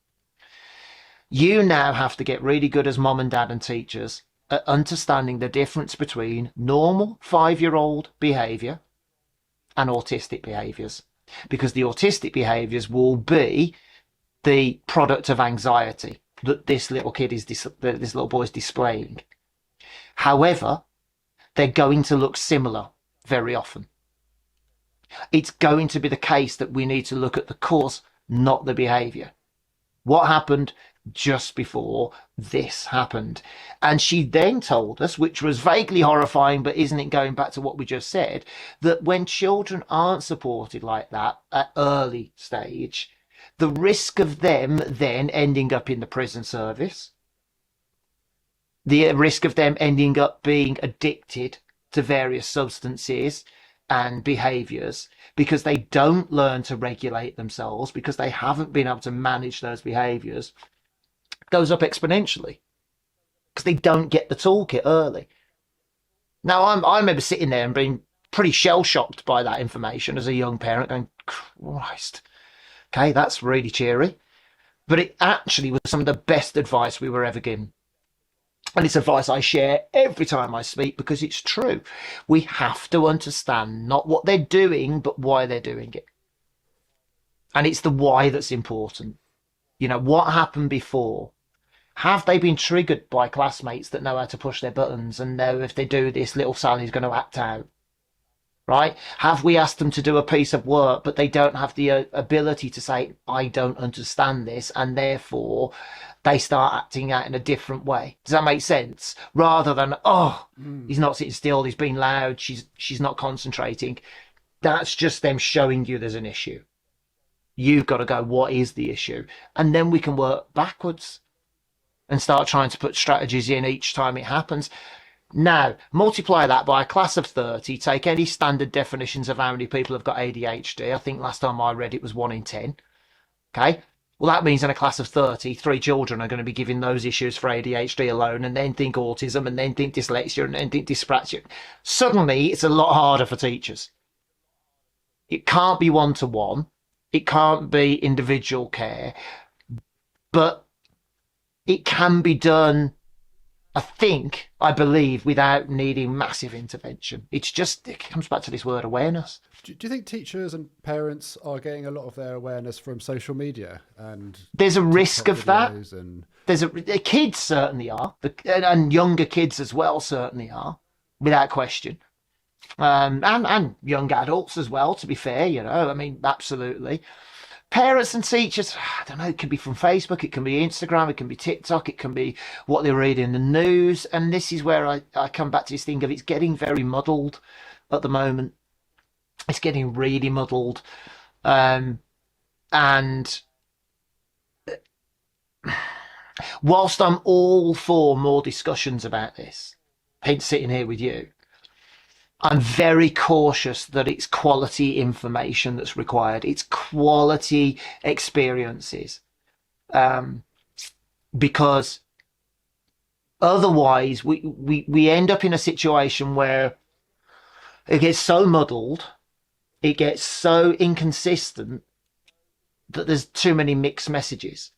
You now have to get really good as mom and dad and teachers at understanding the difference between normal 5-year-old behaviour and autistic behaviours. Because the autistic behaviours will be the product of anxiety that this little kid is, this little boy is displaying. However, they're going to look similar very often. It's going to be the case that we need to look at the cause, not the behaviour. What happened just before this happened? And she then told us, which was vaguely horrifying, but isn't it going back to what we just said, that when children aren't supported like that at early stage, the risk of them then ending up in the prison service, the risk of them ending up being addicted to various substances and behaviours because they don't learn to regulate themselves, because they haven't been able to manage those behaviours, goes up exponentially because they don't get the toolkit early. Now, I remember sitting there and being pretty shell shocked by that information as a young parent, going, Christ, okay, that's really cheery. But it actually was some of the best advice we were ever given. And it's advice I share every time I speak because it's true. We have to understand not what they're doing, but why they're doing it. And it's the why that's important. You know, what happened before? Have they been triggered by classmates that know how to push their buttons and know if they do this, little Sally's going to act out? Right? Have we asked them to do a piece of work, but they don't have the ability to say, I don't understand this, and therefore they start acting out in a different way? Does that make sense? Rather than, he's not sitting still, he's being loud, she's not concentrating. That's just them showing you there's an issue. You've got to go, what is the issue? And then we can work backwards and start trying to put strategies in each time it happens. Now, multiply that by a class of 30, take any standard definitions of how many people have got ADHD. I think last time I read it was 1 in 10. Okay? Well, that means in a class of 30, 3 children are going to be given those issues for ADHD alone, and then think autism, and then think dyslexia, and then think dyspraxia. Suddenly, it's a lot harder for teachers. It can't be one-to-one. It can't be individual care. But it can be done, I believe, without needing massive intervention. It comes back to this word awareness. Do you think teachers and parents are getting a lot of their awareness from social media? And there's a risk of that. And... The kids certainly are, and younger kids as well certainly are, without question. And young adults as well, to be fair, you know, I mean, absolutely. Parents and teachers, I don't know, it can be from Facebook, it can be Instagram, it can be TikTok, it can be what they read in the news. And this is where I come back to this thing of it's getting very muddled at the moment. It's getting really muddled. And whilst I'm all for more discussions about this, hence sitting here with you, I'm very cautious that it's quality information that's required. It's quality experiences. Because otherwise we end up in a situation where it gets so muddled, it gets so inconsistent that there's too many mixed messages.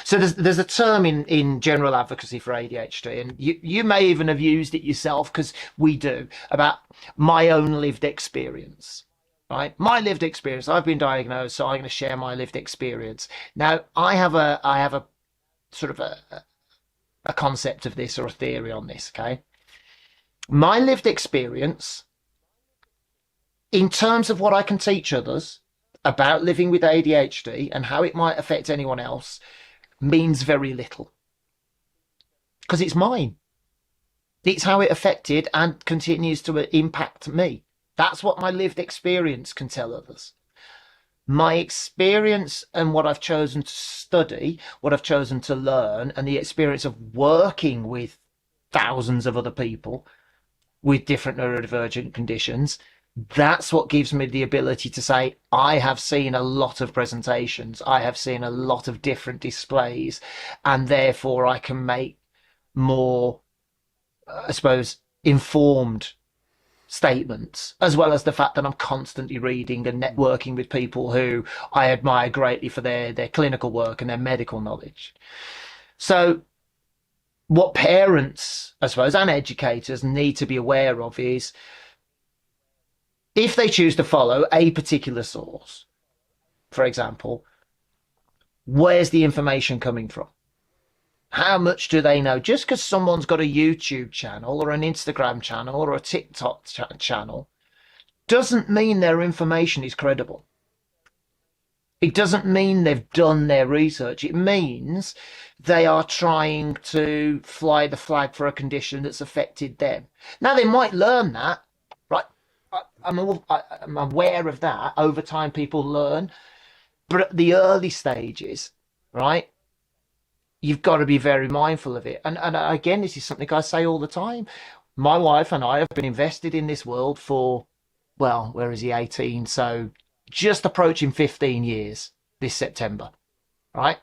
So there's a term in general advocacy for ADHD, and you may even have used it yourself, because we do, about my own lived experience, right? My lived experience. I've been diagnosed, so I'm going to share my lived experience. Now, I have a sort of a concept of this, or a theory on this, okay? My lived experience, in terms of what I can teach others about living with ADHD and how it might affect anyone else, means very little, because it's mine. It's how it affected and continues to impact me. That's what my lived experience can tell others. My experience and what I've chosen to study, what I've chosen to learn, and the experience of working with thousands of other people with different neurodivergent conditions, that's what gives me the ability to say, I have seen a lot of presentations, I have seen a lot of different displays, and therefore I can make more, I suppose, informed statements, as well as the fact that I'm constantly reading and networking with people who I admire greatly for their clinical work and their medical knowledge. So what parents, I suppose, and educators need to be aware of is, if they choose to follow a particular source, for example, where's the information coming from? How much do they know? Just because someone's got a YouTube channel or an Instagram channel or a TikTok channel doesn't mean their information is credible. It doesn't mean they've done their research. It means they are trying to fly the flag for a condition that's affected them. Now, they might learn that, right? I'm aware of that. Over time, people learn. But at the early stages, right, you've got to be very mindful of it. And again, this is something I say all the time. My wife and I have been invested in this world for, well, where is he, 18? So just approaching 15 years this September, right?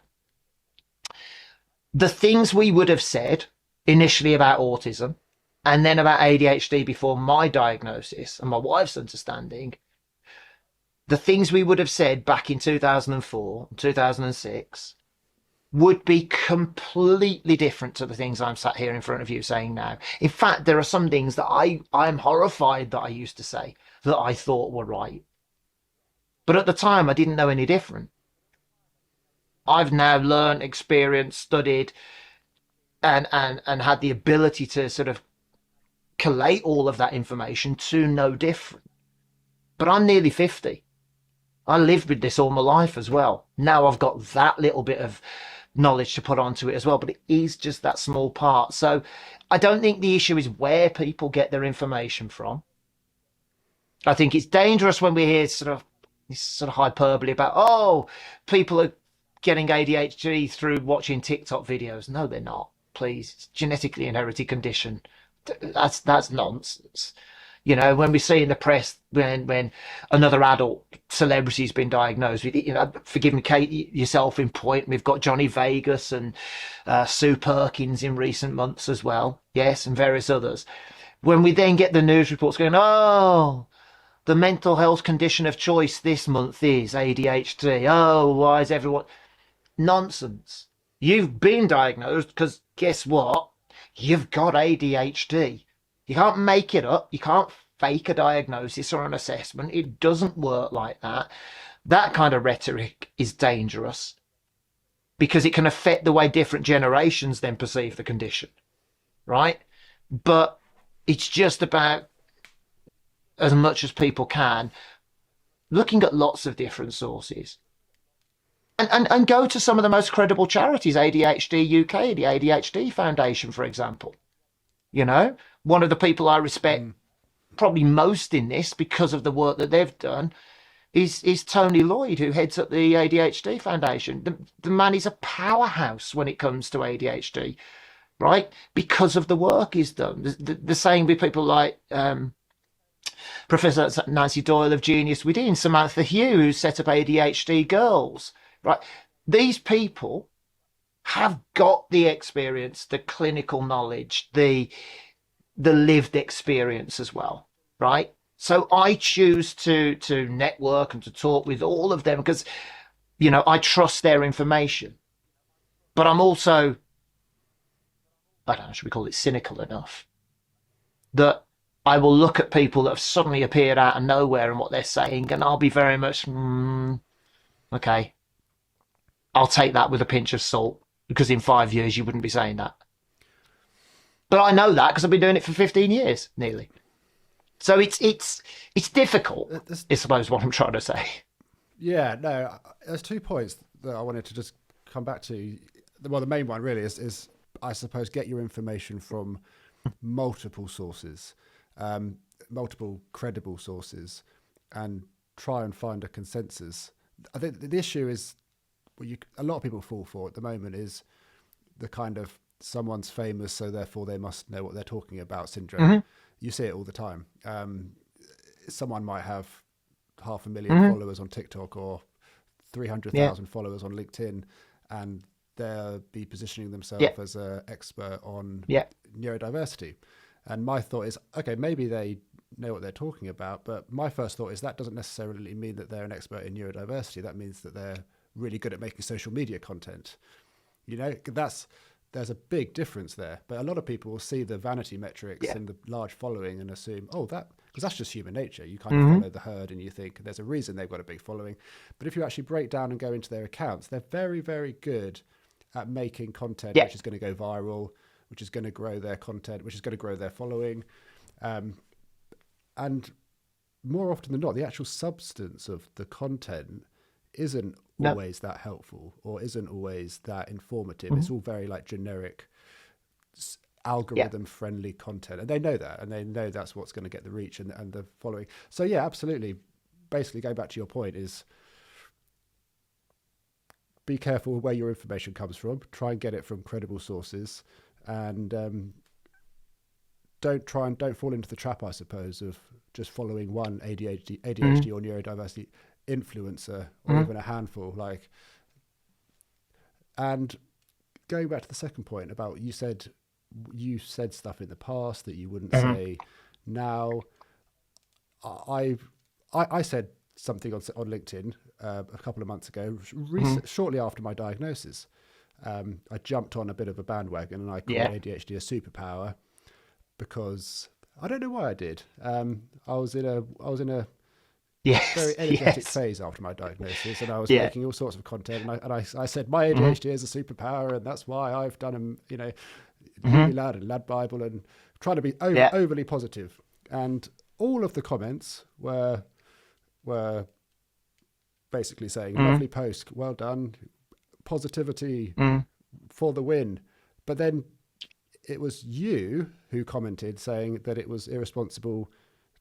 The things we would have said initially about autism And then about ADHD before my diagnosis and my wife's understanding, the things we would have said back in 2004, 2006 would be completely different to the things I'm sat here in front of you saying now. In fact, there are some things that I'm horrified that I used to say that I thought were right. But at the time, I didn't know any different. I've now learned, experienced, studied, and had the ability to sort of collate all of that information to know different. But I'm nearly 50. I lived with this all my life as well. Now I've got that little bit of knowledge to put onto it as well, but it is just that small part. So I don't think the issue is where people get their information from. I think it's dangerous when we hear sort of this sort of hyperbole about, oh, people are getting ADHD through watching TikTok videos. No, they're not. Please, it's genetically inherited condition. That's nonsense. You know, when we see in the press when another adult celebrity's been diagnosed with, you know, forgive me, Kate, yourself in point, we've got Johnny Vegas and Sue Perkins in recent months as well. Yes, and various others. When we then get the news reports going, oh, the mental health condition of choice this month is ADHD. Oh, why is everyone... Nonsense. You've been diagnosed because guess what? You've got ADHD. You can't make it up. You can't fake a diagnosis or an assessment. It doesn't work like that. That kind of rhetoric is dangerous because it can affect the way different generations then perceive the condition, right? But it's just about, as much as people can, looking at lots of different sources. And go to some of the most credible charities, ADHD UK, the ADHD Foundation, for example. You know, one of the people I respect probably most in this because of the work that they've done is Tony Lloyd, who heads up the ADHD Foundation. The man is a powerhouse when it comes to ADHD, right? Because of the work he's done. The same with people like Professor Nancy Doyle of Genius Within, Samantha Hugh, who set up ADHD Girls. Right, these people have got the experience, the clinical knowledge, the lived experience as well, right? So I choose to network and to talk with all of them because, you know, I trust their information. But I'm also, I don't know, should we call it cynical enough, that I will look at people that have suddenly appeared out of nowhere and what they're saying, and I'll be very much, okay. I'll take that with a pinch of salt because in 5 years you wouldn't be saying that. But I know that because I've been doing it for 15 years nearly. So it's difficult, I suppose, what I'm trying to say. Yeah, no, there's 2 points that I wanted to just come back to. Well, the main one really is I suppose, get your information from multiple sources, multiple credible sources, and try and find a consensus. I think the issue is, a lot of people fall for at the moment is the kind of someone's famous, so therefore they must know what they're talking about syndrome. Mm-hmm. You see it all the time. Someone might have 500,000 followers on TikTok or 300,000 followers on LinkedIn, and they'll be positioning themselves as an expert on neurodiversity. And my thought is, okay, maybe they know what they're talking about, but my first thought is that doesn't necessarily mean that they're an expert in neurodiversity. That means that they're really good at making social media content. You know, there's a big difference there. But a lot of people will see the vanity metrics and the large following and assume, because that's just human nature. You kind of follow the herd and you think there's a reason they've got a big following. But if you actually break down and go into their accounts, they're very, very good at making content which is going to go viral, which is going to grow their content, which is going to grow their following. And more often than not, the actual substance of the content isn't always that helpful or isn't always that informative. It's all very like generic algorithm friendly content, and they know that, and they know that's what's going to get the reach and the following. So yeah, absolutely. Basically, going back to your point is be careful where your information comes from. Try and get it from credible sources, and don't fall into the trap, I suppose, of just following one ADHD or neurodiversity influencer or even a handful. And going back to the second point about, you said you said stuff in the past that you wouldn't Hmm. say now. I said something on LinkedIn a couple of months ago, Hmm. shortly after my diagnosis. I jumped on a bit of a bandwagon and I called Yeah. ADHD a superpower because I don't know why I did. I was in a Yes. very energetic Yes. phase after my diagnosis, and I was Yeah. making all sorts of content. I said my Hmm. ADHD is a superpower, and that's why I've done Hmm. UNILAD and LADBible, and trying to be Yeah. overly positive. And all of the comments were basically saying, Hmm. "Lovely post, well done, positivity Hmm. for the win." But then it was you who commented saying that it was irresponsible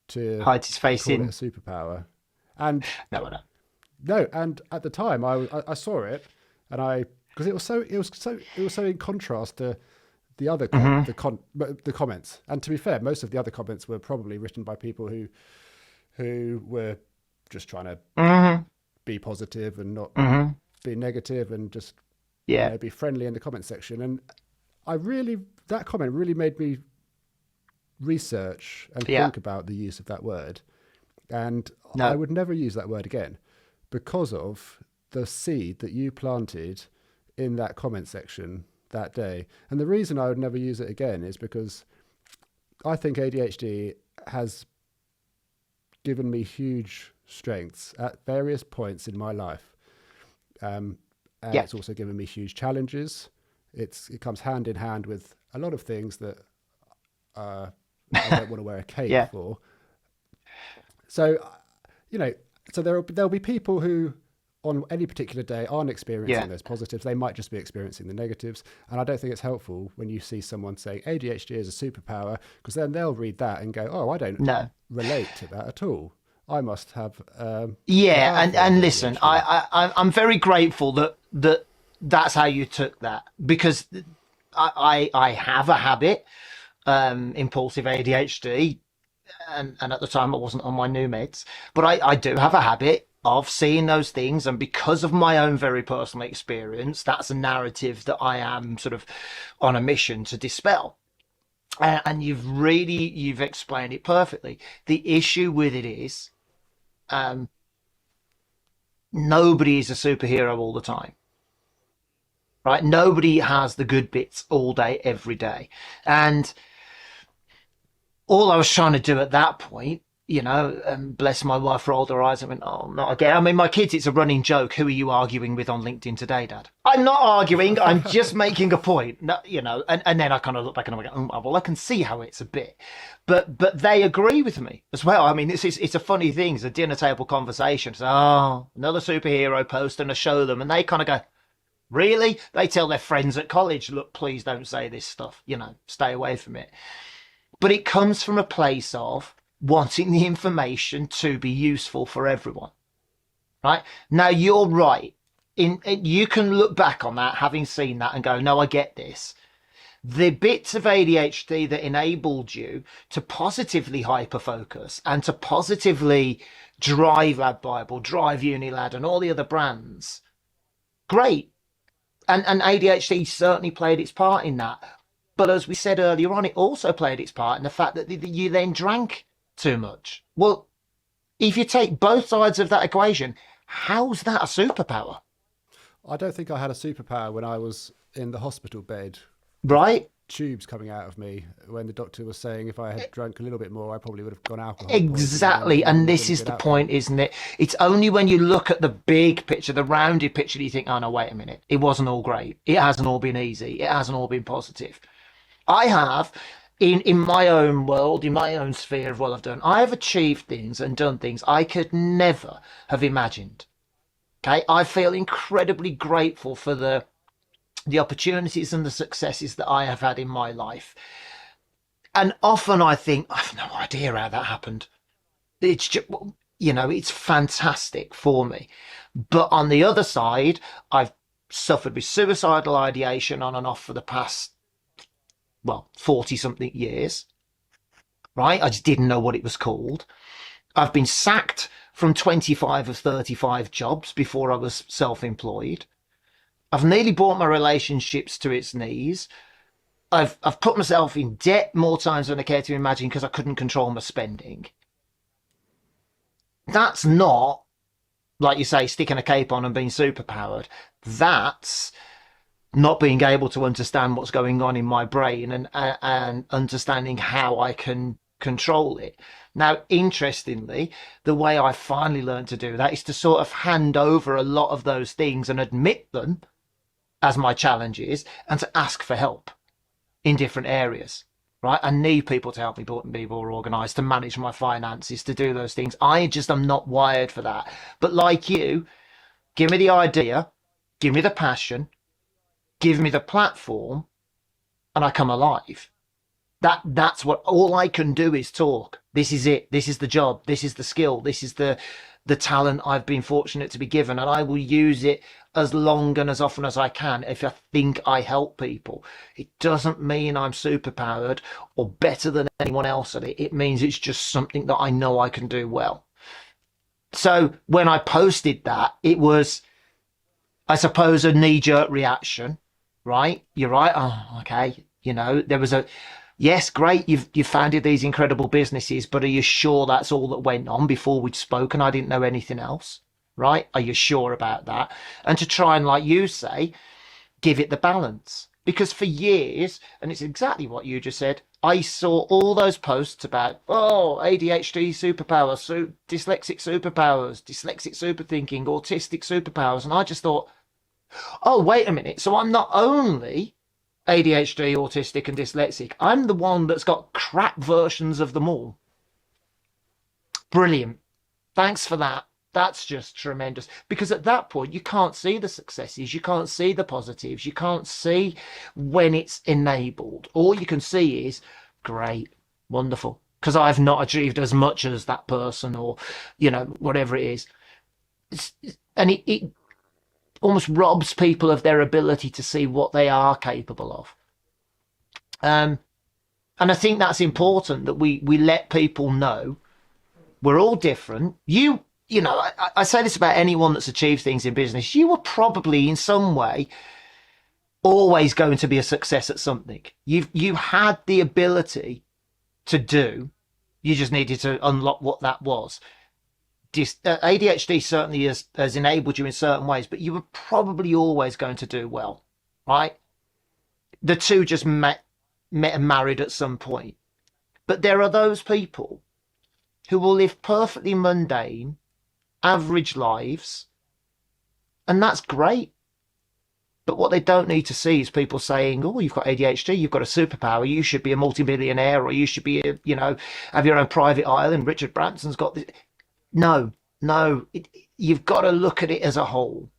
to Hides his face call it a in. superpower. And No, no. no, and at the time I saw it, and because it was so in contrast to the other Hmm. the comments. And to be fair, most of the other comments were probably written by people who were just trying to Hmm. be positive and not Hmm. be negative, and just Yeah. be friendly in the comment section. And that comment really made me research and Yeah. think about the use of that word. And I No. would never use that word again because of the seed that you planted in that comment section that day. And the reason I would never use it again is because I think ADHD has given me huge strengths at various points in my life. And Yeah. it's also given me huge challenges. It comes hand in hand with a lot of things that I don't want to wear a cape Yeah. for. So, you know, so there'll be people who, on any particular day, aren't Yeah. experiencing those positives. They might just be experiencing the negatives. And I don't think it's helpful when you see someone saying ADHD is a superpower, because then they'll read that and go, "Oh, I don't No. relate to that at all. I must have a Yeah. bad form of And listen, ADHD." I'm very grateful that that's how you took that, because I have a habit, impulsive ADHD, and at the time I wasn't on my new meds, but I do have a habit of seeing those things, and because of my own very personal experience, that's a narrative that I am sort of on a mission to dispel. And you've explained it perfectly. The issue with it is, um, nobody is a superhero all the time, right? Nobody has the good bits all day, every day. And all I was trying to do at that point, bless my wife, rolled her eyes and went, "Oh, not again." I mean, my kids, it's a running joke. "Who are you arguing with on LinkedIn today, Dad?" I'm not arguing. I'm just making a point. No, and then I kind of look back and I go, "Oh, well, I can see how it's a bit," but they agree with me as well. I mean, it's a funny thing. It's a dinner table conversation. So, "Oh, another superhero post," and I show them, and they kind of go, "Really?" They tell their friends at college, "Look, please don't say this stuff. Stay away from it." But it comes from a place of wanting the information to be useful for everyone, right? Now, you're right. You can look back on that, having seen that, and go, "No, I get this." The bits of ADHD that enabled you to positively hyperfocus and to positively drive LADBible, drive UNILAD, and all the other brands, great. And ADHD certainly played its part in that. But as we said earlier on, it also played its part in the fact that you then drank too much. Well, if you take both sides of that equation, how's that a superpower? I don't think I had a superpower when I was in the hospital bed with Right? tubes coming out of me, when the doctor was saying if I had drunk a little bit more, I probably would have gone alcohol poisoning, and Exactly. it And would have this been a is good the outcome. point, isn't it? It's only when you look at the big picture, the rounded picture, that you think, "Oh, no, wait a minute. It wasn't all great. It hasn't all been easy. It hasn't all been positive." I have, in my own world, in my own sphere of what I've done, I have achieved things and done things I could never have imagined. Okay, I feel incredibly grateful for the opportunities and the successes that I have had in my life. And often I think, "I have no idea how that happened." It's just, it's fantastic for me. But on the other side, I've suffered with suicidal ideation on and off for the past, well, 40 something years, right? I just didn't know what it was called. I've been sacked from 25 of 35 jobs before I was self employed. I've nearly brought my relationships to its knees. I've put myself in debt more times than I care to imagine because I couldn't control my spending. That's not, like you say, sticking a cape on and being superpowered. That's not being able to understand what's going on in my brain and understanding how I can control it. Now, interestingly, the way I finally learned to do that is to sort of hand over a lot of those things and admit them as my challenges and to ask for help in different areas. Right? I need people to help me be more organized, to manage my finances, to do those things. I just am not wired for that. But like you, give me the idea, give me the passion, give me the platform, and I come alive. That's what all I can do is talk. This is it. This is the job. This is the skill. This is the talent I've been fortunate to be given, and I will use it as long and as often as I can if I think I help people. It doesn't mean I'm superpowered or better than anyone else at it. It means it's just something that I know I can do well. So when I posted that, it was, I suppose, a knee-jerk reaction, right? You're right. Oh, okay. You know, there was a, yes, great, you've founded these incredible businesses, but are you sure that's all that went on before we'd spoken? I didn't know anything else, right? Are you sure about that? And to try and, like you say, give it the balance. Because for years, and it's exactly what you just said, I saw all those posts about, oh, ADHD superpowers, dyslexic superpowers, dyslexic superthinking, autistic superpowers. And I just thought, oh, wait a minute. So I'm not only ADHD, autistic, and dyslexic. I'm the one that's got crap versions of them all. Brilliant. Thanks for that. That's just tremendous. Because at that point, you can't see the successes. You can't see the positives. You can't see when it's enabled. All you can see is, great, wonderful. Because I've not achieved as much as that person, or, you know, whatever it is. And it almost robs people of their ability to see what they are capable of. And I think that's important, that we let people know we're all different. You know, I say this about anyone that's achieved things in business. You were probably in some way always going to be a success at something. You had the ability to do. You just needed to unlock what that was. ADHD certainly has enabled you in certain ways, but you were probably always going to do well, right? The two just met and married at some point. But there are those people who will live perfectly mundane, average lives, and that's great. But what they don't need to see is people saying, oh, you've got ADHD, you've got a superpower, you should be a multimillionaire, or you should be, have your own private island. Richard Branson's got this. No, you've got to look at it as a whole.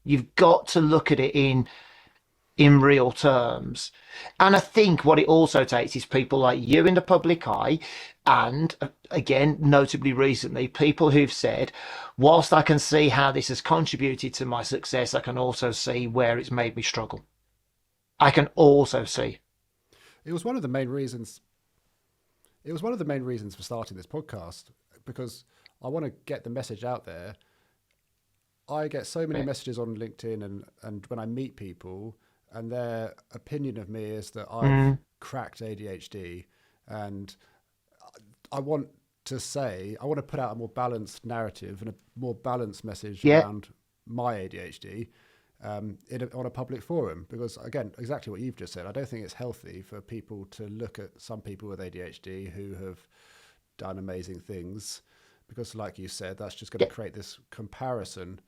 You've got to look at it in real terms. And I think what it also takes is people like you in the public eye, and again, notably recently, people who've said, whilst I can see how this has contributed to my success, I can also see where it's made me struggle. I can also see. It was one of the main reasons. It was one of the main reasons for starting this podcast, because I want to get the message out there. I get so many messages on LinkedIn and when I meet people, and their opinion of me is that I've cracked ADHD, and I want to put out a more balanced narrative and a more balanced message around my ADHD on a public forum, because again, exactly what you've just said, I don't think it's healthy for people to look at some people with ADHD who have done amazing things, because like you said, that's just going to create this comparison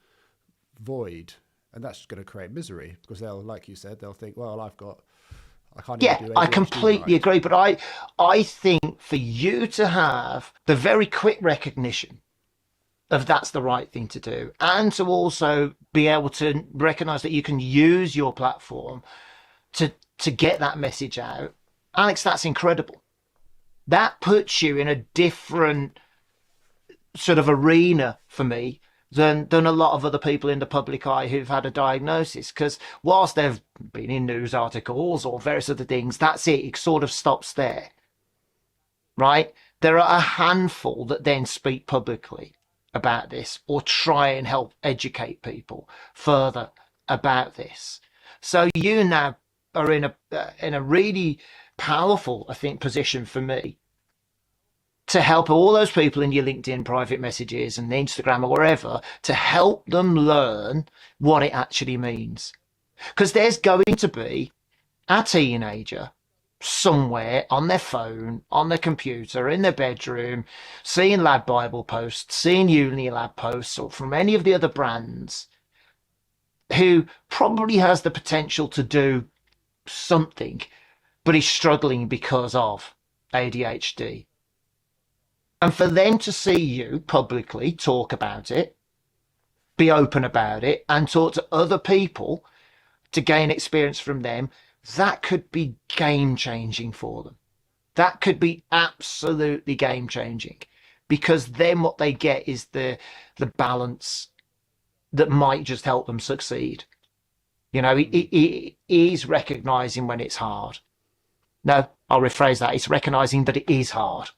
void, and that's just going to create misery, because they'll, like you said, they'll think, well, I can't even do ADHD. I completely agree, but I think for you to have the very quick recognition of that's the right thing to do, and to also be able to recognize that you can use your platform to get that message out, Alex, that's incredible. That puts you in a different sort of arena for me than a lot of other people in the public eye who've had a diagnosis, because whilst they've been in news articles or various other things, that's it. It sort of stops there, right? There are a handful that then speak publicly about this or try and help educate people further about this. So you now are in a really powerful, I think, position for me to help all those people in your LinkedIn private messages and Instagram or wherever, to help them learn what it actually means. Because there's going to be a teenager somewhere on their phone, on their computer, in their bedroom, seeing LADBible posts, seeing UNILAD posts, or from any of the other brands, who probably has the potential to do something, but is struggling because of ADHD. And for them to see you publicly talk about it, be open about it, and talk to other people to gain experience from them, that could be game changing for them. That could be absolutely game changing, because then what they get is the balance that might just help them succeed. You know, it is recognizing when it's hard. No, I'll rephrase that. It's recognizing that it is hard.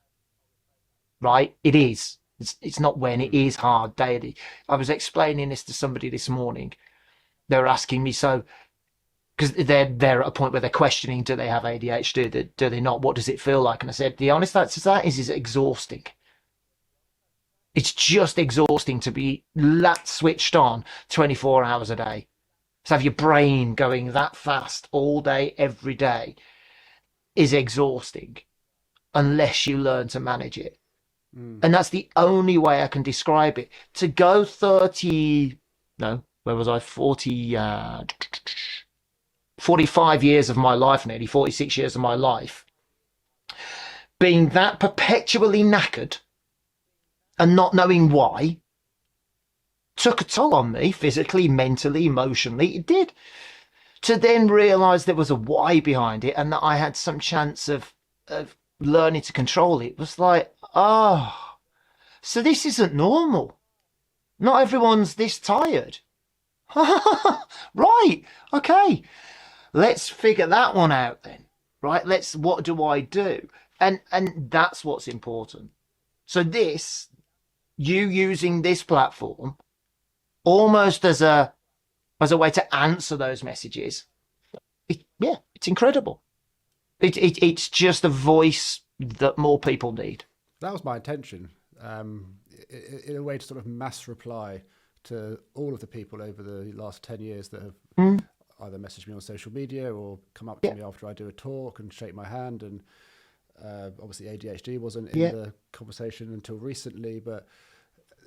Right? It is. It's not when, it is hard daily. I was explaining this to somebody this morning. They were asking me, so, because they're at a point where they're questioning, do they have ADHD? Do they not? What does it feel like? And I said, the honest answer to that is exhausting. It's just exhausting to be that switched on 24 hours a day. To have your brain going that fast all day, every day, is exhausting unless you learn to manage it. And that's the only way I can describe it. To go 45 years of my life, nearly 46 years of my life, being that perpetually knackered and not knowing why, took a toll on me physically, mentally, emotionally. It did. To then realize there was a why behind it and that I had some chance of learning to control it, was like, oh, so this isn't normal. Not everyone's this tired. Right. Okay. Let's figure that one out then. Right. What do I do? And that's what's important. So you using this platform almost as a way to answer those messages. It's incredible. It's just a voice that more people need. That was my intention, in a way to sort of mass reply to all of the people over the last 10 years that have either messaged me on social media or come up to me after I do a talk and shake my hand. And obviously ADHD wasn't in the conversation until recently, but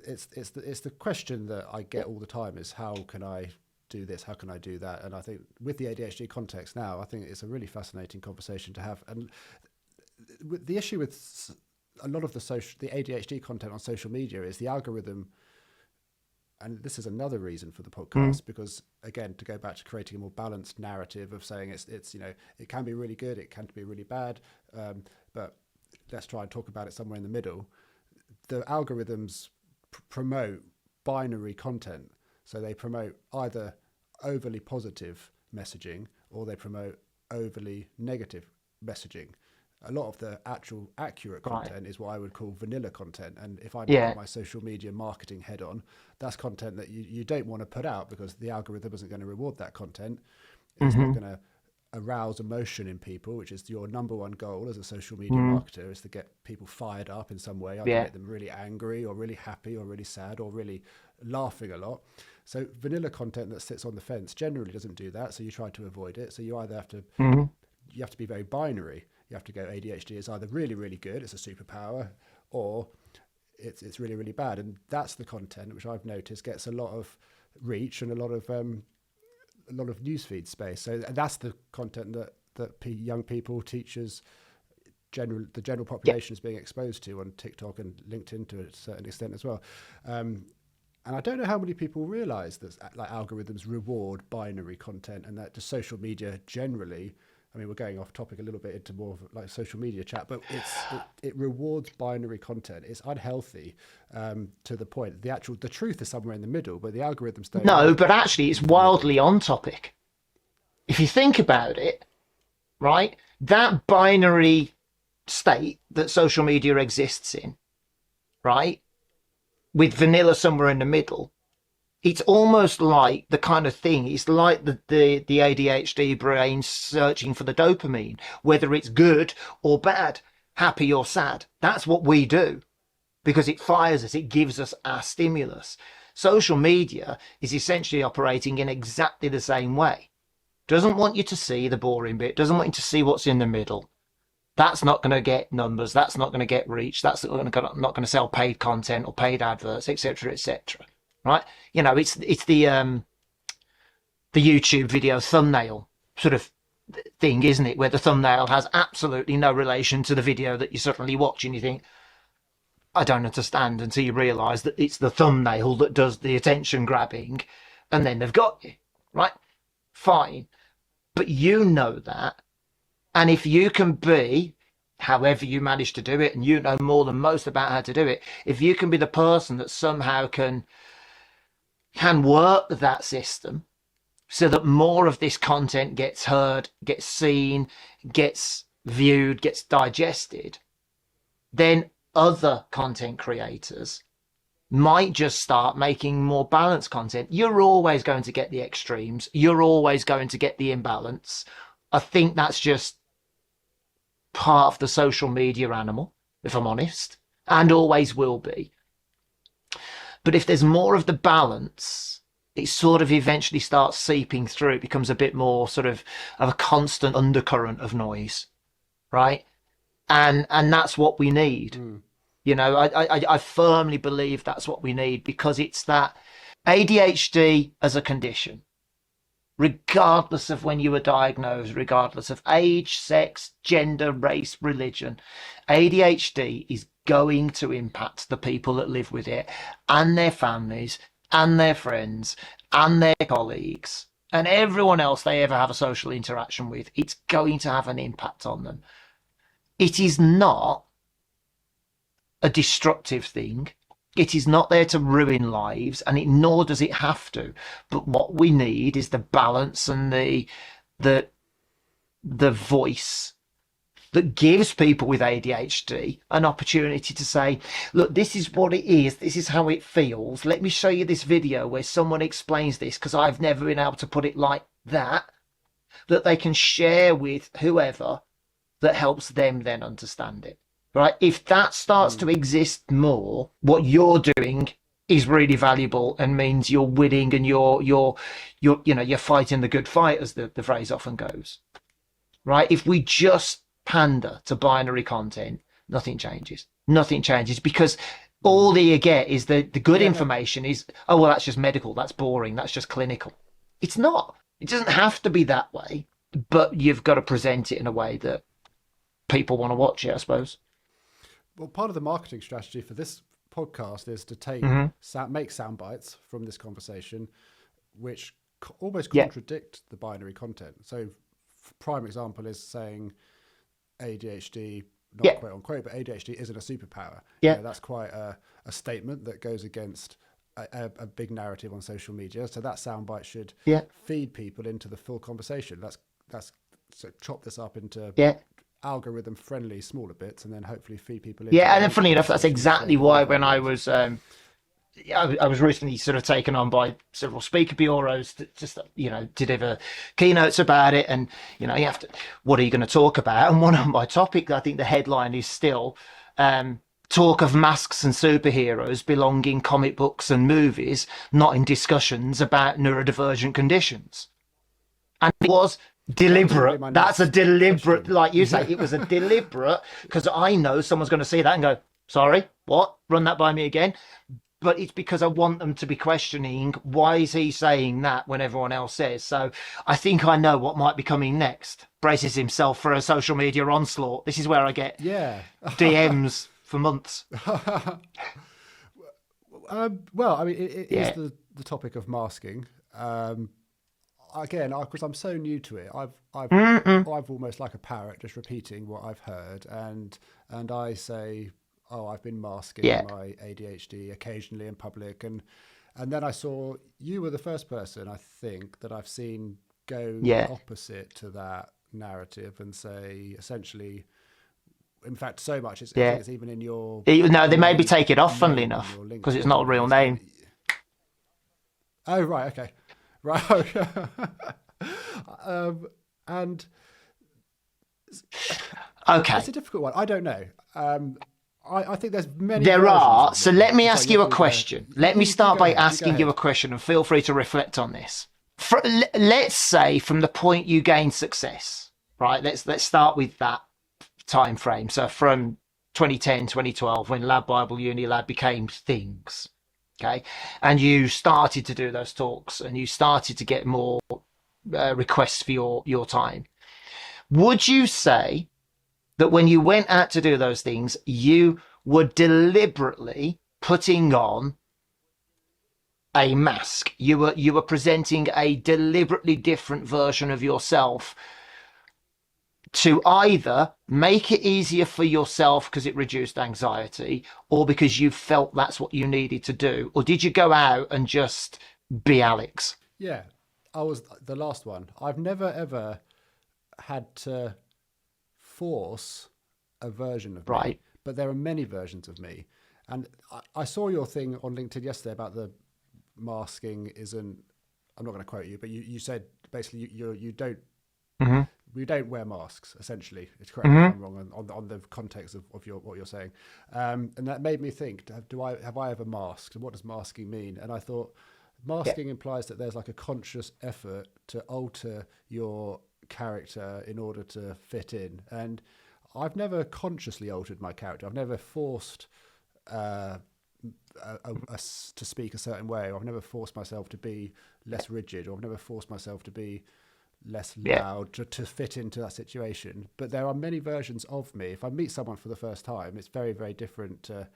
it's the question that I get all the time is, how can I do this? How can I do that? And I think with the ADHD context now, I think it's a really fascinating conversation to have. And the issue with a lot of the ADHD content on social media is the algorithm. And this is another reason for the podcast, because again, to go back to creating a more balanced narrative of saying it's it can be really good, it can be really bad, but let's try and talk about it somewhere in the middle. The algorithms promote binary content. So they promote either overly positive messaging or they promote overly negative messaging. A lot of the actual accurate content is what I would call vanilla content. And if I put my social media marketing head on, that's content that you don't want to put out, because the algorithm isn't going to reward that content. It's not going to arouse emotion in people, which is your number one goal as a social media marketer, is to get people fired up in some way, either make them really angry or really happy or really sad or really laughing a lot. So vanilla content that sits on the fence generally doesn't do that. So you try to avoid it. So you either have to, you have to be very binary. You have to go, ADHD is either really, really good, it's a superpower, or it's really, really bad. And that's the content which I've noticed gets a lot of reach and a lot of newsfeed space. So that's the content that young people, teachers, the general population is being exposed to on TikTok and LinkedIn to a certain extent as well. And I don't know how many people realize that like algorithms reward binary content, and that just social media generally, I mean, we're going off topic a little bit into more of like social media chat, but it rewards binary content. It's unhealthy to the point. The truth is somewhere in the middle, but the algorithms don't. No, but actually it's wildly on topic. If you think about it, right, that binary state that social media exists in, right, with vanilla somewhere in the middle, it's almost like the kind of thing, it's like the ADHD brain searching for the dopamine, whether it's good or bad, happy or sad. That's what we do because it fires us, it gives us our stimulus. Social media is essentially operating in exactly the same way. Doesn't want you to see the boring bit, doesn't want you to see what's in the middle. That's not going to get numbers, that's not going to get reach, that's not going to sell paid content or paid adverts, etc., etc. Right? You know, it's the YouTube video thumbnail sort of thing, isn't it? Where the thumbnail has absolutely no relation to the video that you're suddenly watching. You think, I don't understand, until you realise that it's the thumbnail that does the attention grabbing, and then they've got you, right? Fine. But you know that. And if you can be, however you manage to do it, and you know more than most about how to do it, if you can be the person that somehow can work that system so that more of this content gets heard, gets seen, gets viewed, gets digested, then other content creators might just start making more balanced content. You're always going to get the extremes. You're always going to get the imbalance. I think that's just part of the social media animal, if I'm honest, and always will be. But if there's more of the balance, it sort of eventually starts seeping through. It becomes a bit more sort of a constant undercurrent of noise, right? And that's what we need. You know, I firmly believe that's what we need, because it's that ADHD as a condition, regardless of when you were diagnosed, regardless of age, sex, gender, race, religion, ADHD is going to impact the people that live with it and their families and their friends and their colleagues and everyone else they ever have a social interaction with. It's going to have an impact on them. It is not a destructive thing. It is not there to ruin lives, and nor does it have to. But what we need is the balance and the voice that gives people with ADHD an opportunity to say, look, this is what it is. This is how it feels. Let me show you this video where someone explains this, because I've never been able to put it like that they can share with whoever that helps them then understand it. Right? If that starts to exist more, what you're doing is really valuable and means you're winning, and you're fighting the good fight, as the phrase often goes. Right? If we just pander to binary content, nothing changes. Nothing changes, because all that you get is the good information is, oh, well, that's just medical, that's boring, that's just clinical. It's not. It doesn't have to be that way, but you've got to present it in a way that people want to watch it, I suppose. Well, part of the marketing strategy for this podcast is to take make sound bites from this conversation, which almost contradict the binary content. So, prime example is saying ADHD, not quote unquote, but ADHD isn't a superpower. Yeah, you know, that's quite a statement that goes against a big narrative on social media. So that soundbite should feed people into the full conversation. That's so chop this up into algorithm friendly smaller bits, and then hopefully feed people in. And then funny enough, that's exactly why when I was recently sort of taken on by several speaker bureaus to just deliver keynotes about it, and you have to, what are you going to talk about? And one of my topics, I think the headline is still talk of masks and superheroes belong in comic books and movies, not in discussions about neurodivergent conditions. And it was deliberate. That's a deliberate, like you say, it was a deliberate, because I know someone's going to see that and go, sorry, what? Run that by me again. But it's because I want them to be questioning, why is he saying that when everyone else says? So I think I know what might be coming next. Braces himself for a social media onslaught. This is where I get DMs for months. Well, I mean, it is the topic of masking. Again, because I'm so new to it, I've almost like a parrot just repeating what I've heard, and I say, oh, I've been masking my ADHD occasionally in public, and then I saw you were the first person I think that I've seen go opposite to that narrative and say essentially, in fact, so much I think it's even in your they maybe take it off, funnily enough, because it's not a real name. Oh, right. Okay. Right. And Okay. it's a difficult one. I don't know. I think there's many There versions are. of So me. let me Sorry, ask you a you go. question. Let me You start go by ahead. You go asking you a ahead. question, and feel free to reflect on this. Let's say from the point you gain success, right? Let's start with that time frame. So from 2010, 2012, when LADBible, UNILAD became things, okay, and you started to do those talks, and you started to get more requests for your time. Would you say that when you went out to do those things, you were deliberately putting on a mask? You were presenting a deliberately different version of yourself to either make it easier for yourself because it reduced anxiety, or because you felt that's what you needed to do? Or did you go out and just be Alex? Yeah, I was the last one. I've never ever had to force a version of me, Right. but there are many versions of me. And I saw your thing on LinkedIn yesterday about the masking isn't. I'm not going to quote you, but you said basically you don't. Mm-hmm. We don't wear masks. Essentially, it's correct me if Mm-hmm. I'm wrong on the context of what you're saying, and that made me think: have I ever masked? And what does masking mean? And I thought Yeah. masking implies that there's like a conscious effort to alter your character in order to fit in. And I've never consciously altered my character. I've never forced to speak a certain way, or I've never forced myself to be less rigid, or I've never forced myself to be less Yeah. loud to fit into that situation. But there are many versions of me. If I meet someone for the first time, it's very, very different to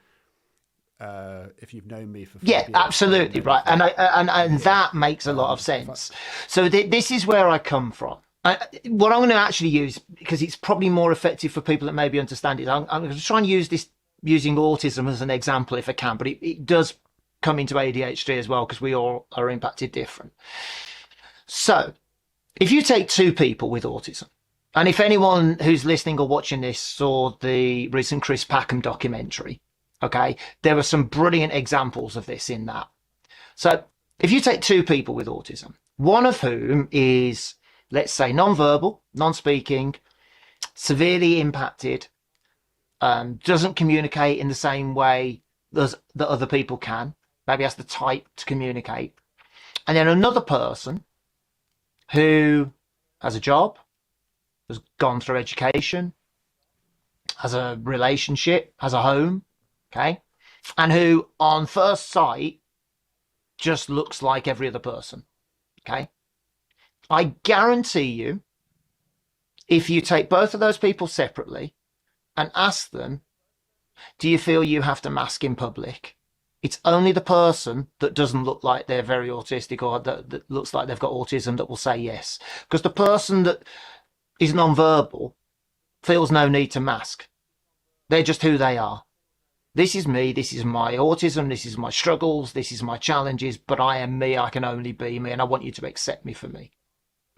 if you've known me for Yeah, 5 years or you've absolutely known me right, for a and year. that makes a lot of If I, sense. So this is where I come from. What I'm going to actually use, because it's probably more effective for people that maybe understand it, I'm going to try and use this using autism as an example if I can, but it does come into ADHD as well because we all are impacted different. So if you take two people with autism, and if anyone who's listening or watching this saw the recent Chris Packham documentary, okay, there are some brilliant examples of this in that. So if you take two people with autism, one of whom is, let's say, non-verbal, non-speaking, severely impacted, doesn't communicate in the same way that other people can, maybe has the type to communicate. And then another person who has a job, has gone through education, has a relationship, has a home, okay, and who on first sight just looks like every other person, okay. I guarantee you, if you take both of those people separately and ask them, do you feel you have to mask in public? It's only the person that doesn't look like they're very autistic, or that looks like they've got autism, that will say yes. Because the person that is non-verbal feels no need to mask. They're just who they are. This is me, this is my autism, this is my struggles, this is my challenges, but I am me, I can only be me, and I want you to accept me for me.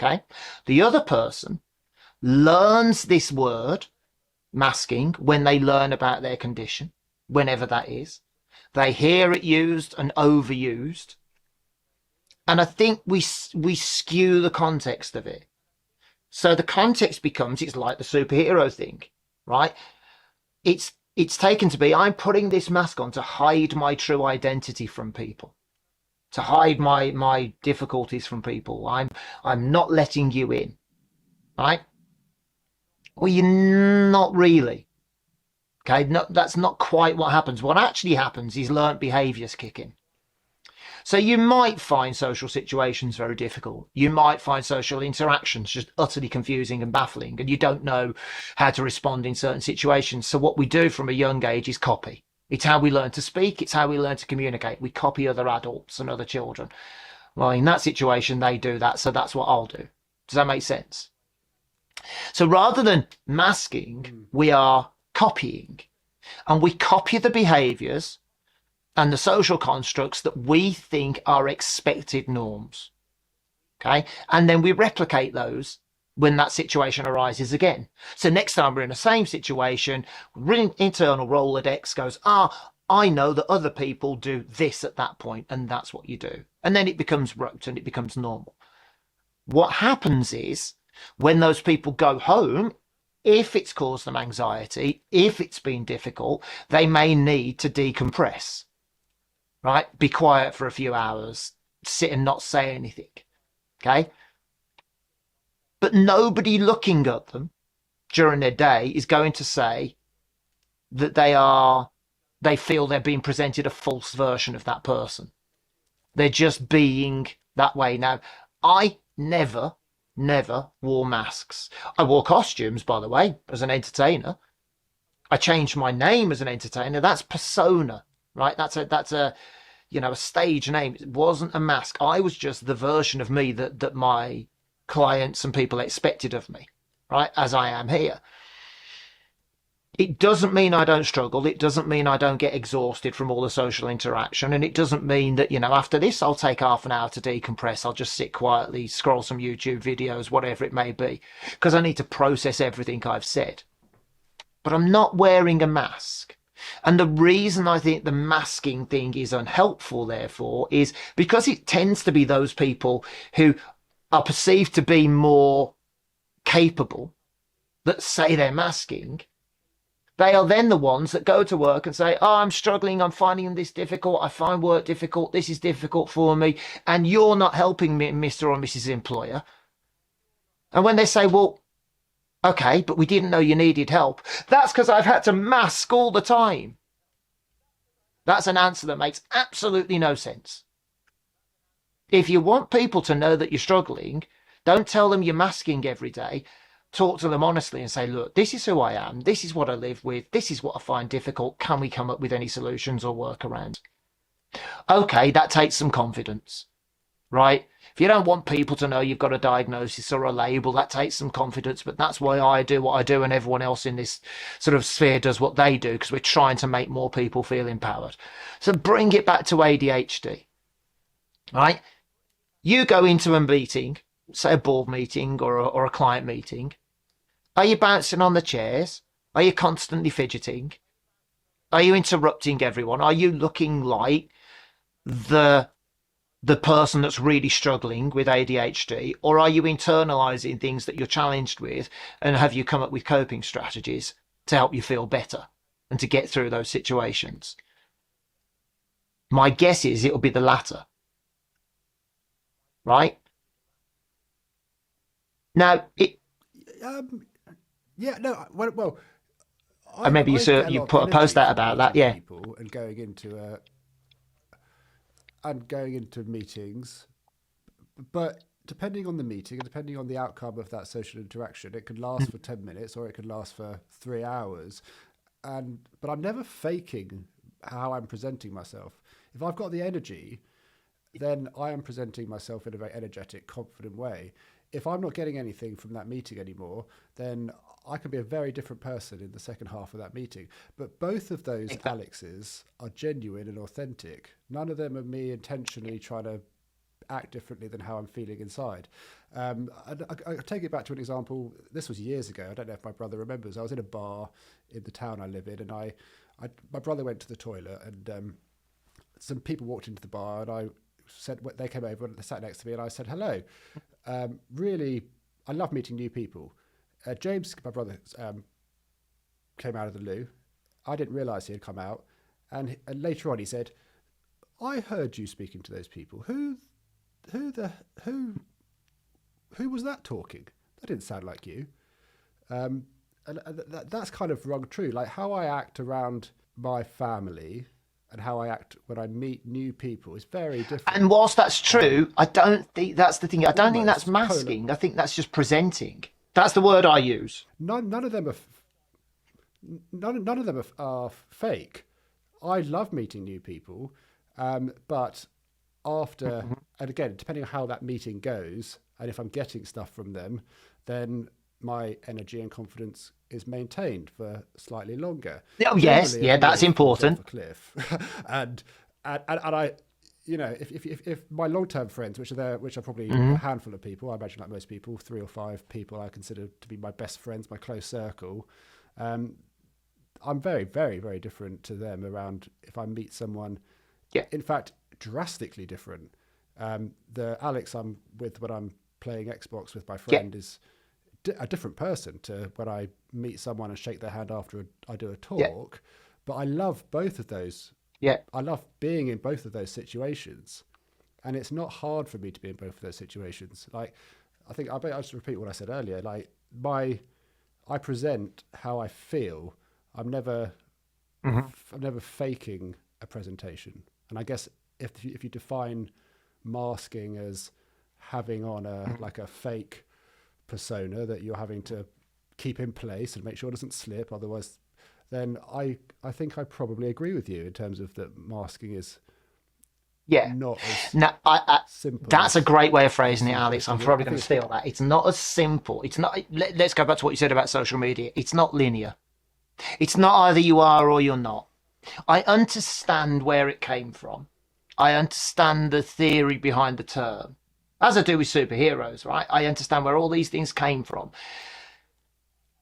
Okay? The other person learns this word, masking, when they learn about their condition, whenever that is. They hear it used and overused. And I think we skew the context of it. So the context becomes, it's like the superhero thing, right? It's taken to be, I'm putting this mask on to hide my true identity from people, to hide my difficulties from people. I'm not letting you in, right? Well, you're not really. Okay, no, that's not quite what happens. What actually happens is learnt behaviours kick in. So you might find social situations very difficult. You might find social interactions just utterly confusing and baffling, and you don't know how to respond in certain situations. So what we do from a young age is copy. It's how we learn to speak. It's how we learn to communicate. We copy other adults and other children. Well, in that situation, they do that, so that's what I'll do. Does that make sense? So rather than masking, we are copying, and we copy the behaviors and the social constructs that we think are expected norms. Okay. And then we replicate those when that situation arises again. So next time we're in the same situation, internal Rolodex goes, I know that other people do this at that point, and that's what you do. And then it becomes rote and it becomes normal. What happens is when those people go home, if it's caused them anxiety, if it's been difficult, they may need to decompress, right? Be quiet for a few hours, sit and not say anything. Okay. But nobody looking at them during their day is going to say that they feel they're being presented a false version of that person. They're just being that way. Now, I never wore masks. I wore costumes, by the way, as an entertainer. I changed my name as an entertainer. That's persona, right? That's a a stage name. It wasn't a mask. I was just the version of me that my clients and people expected of me, right? As I am here. It doesn't mean I don't struggle. It doesn't mean I don't get exhausted from all the social interaction. And it doesn't mean that, after this, I'll take half an hour to decompress. I'll just sit quietly, scroll some YouTube videos, whatever it may be, because I need to process everything I've said. But I'm not wearing a mask. And the reason I think the masking thing is unhelpful, therefore, is because it tends to be those people who are perceived to be more capable that say they're masking. They are then the ones that go to work and say, oh, I'm struggling. I'm finding this difficult. I find work difficult. This is difficult for me. And you're not helping me, Mr. or Mrs. Employer. And when they say, well, okay, but we didn't know you needed help. That's because I've had to mask all the time. That's an answer that makes absolutely no sense. If you want people to know that you're struggling, don't tell them you're masking every day. Talk to them honestly and say, look, this is who I am. This is what I live with. This is what I find difficult. Can we come up with any solutions or workarounds? Okay, that takes some confidence, right? If you don't want people to know you've got a diagnosis or a label, that takes some confidence. But that's why I do what I do and everyone else in this sort of sphere does what they do, because we're trying to make more people feel empowered. So bring it back to ADHD, right? You go into a meeting, say a board meeting or a client meeting. Are you bouncing on the chairs? Are you constantly fidgeting? Are you interrupting everyone? Are you looking like the person that's really struggling with ADHD? Or are you internalizing things that you're challenged with? And have you come up with coping strategies to help you feel better and to get through those situations? My guess is it'll be the latter. Right? Now, yeah, no, well, maybe you put a post out about that, yeah. People and going into meetings, but depending on the meeting and depending on the outcome of that social interaction, it could last for 10 minutes or it could last for 3 hours. But I'm never faking how I'm presenting myself. If I've got the energy, then I am presenting myself in a very energetic, confident way. If I'm not getting anything from that meeting anymore, then I can be a very different person in the second half of that meeting. But both of those Alexes are genuine and authentic. None of them are me intentionally trying to act differently than how I'm feeling inside. I take it back to an example. This was years ago. I don't know if my brother remembers. I was in a bar in the town I live in, and my brother went to the toilet, and some people walked into the bar, and I said, they came over and they sat next to me, and I said, hello. Really, I love meeting new people. James, my brother, came out of the loo. I didn't realise he had come out. And later on he said, I heard you speaking to those people. Who was that talking? That didn't sound like you. And that's kind of rung true. Like how I act around my family and how I act when I meet new people is very different. And whilst that's true, I don't think that's the thing. I don't think that's masking. I think that's just presenting. That's the word I use. None of them are fake. I love meeting new people, but after, and again, depending on how that meeting goes, and if I'm getting stuff from them, then my energy and confidence is maintained for slightly longer. Oh, yes, yeah, that's important. Off a cliff. and I, if my long-term friends, which are probably a handful of people, I imagine like most people, 3 or 5 people I consider to be my best friends, my close circle. I'm very, very, very different to them around if I meet someone. Yeah. In fact, drastically different. The Alex I'm with when I'm playing Xbox with my Yeah, friend is a different person to when I meet someone and shake their hand after I do a yeah, talk. But I love both of those. yeah. I love being in both of those situations, and it's not hard for me to be in both of those situations. Like, I think I'll just repeat what I said earlier. Like, I present how I feel. I'm never Hmm. I'm never faking a presentation. And I guess if you define masking as having on a like a fake persona that you're having to keep in place and make sure it doesn't slip, otherwise, then I think I probably agree with you in terms of that masking is Yeah. not as Now, simple that's a as great way of you phrasing it, seem to Alex. I'm think it. probably I going think to it's steal that. It's not as simple. It's not. Let's go back to what you said about social media. It's not linear. It's not either you are or you're not. I understand where it came from. I understand the theory behind the term, as I do with superheroes, right? I understand where all these things came from.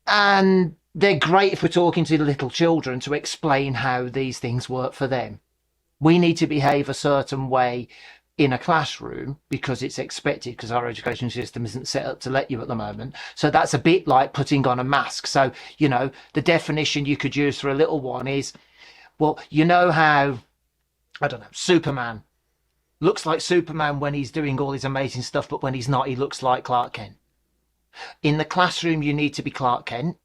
And they're great if we're talking to little children to explain how these things work for them. We need to behave a certain way in a classroom because it's expected, because our education system isn't set up to let you at the moment. So that's a bit like putting on a mask. So, the definition you could use for a little one is, well, you know how, I don't know, Superman looks like Superman when he's doing all his amazing stuff, but when he's not, he looks like Clark Kent. In the classroom, you need to be Clark Kent,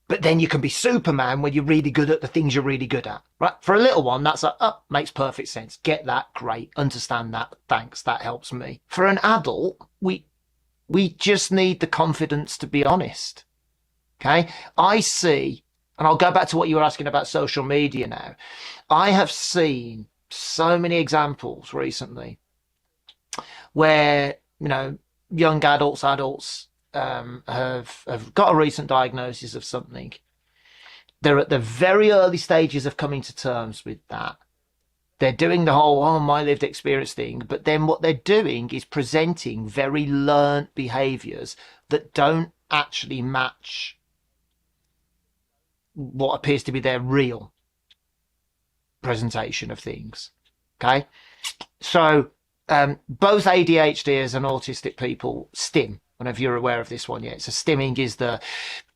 but then you can be Superman when you're really good at the things you're really good at, right? For a little one, that's like, oh, makes perfect sense. Get that, great, understand that, thanks, that helps me. For an adult, we just need the confidence to be honest, okay? I see, and I'll go back to what you were asking about social media now. I have seen so many examples recently where, young adults have got a recent diagnosis of something. They're at the very early stages of coming to terms with that. They're doing the whole, oh, my lived experience thing, but then what they're doing is presenting very learnt behaviours that don't actually match what appears to be their real presentation of things. Okay? So both ADHDers and autistic people stim. I don't know if you're aware of this one yet. So stimming is the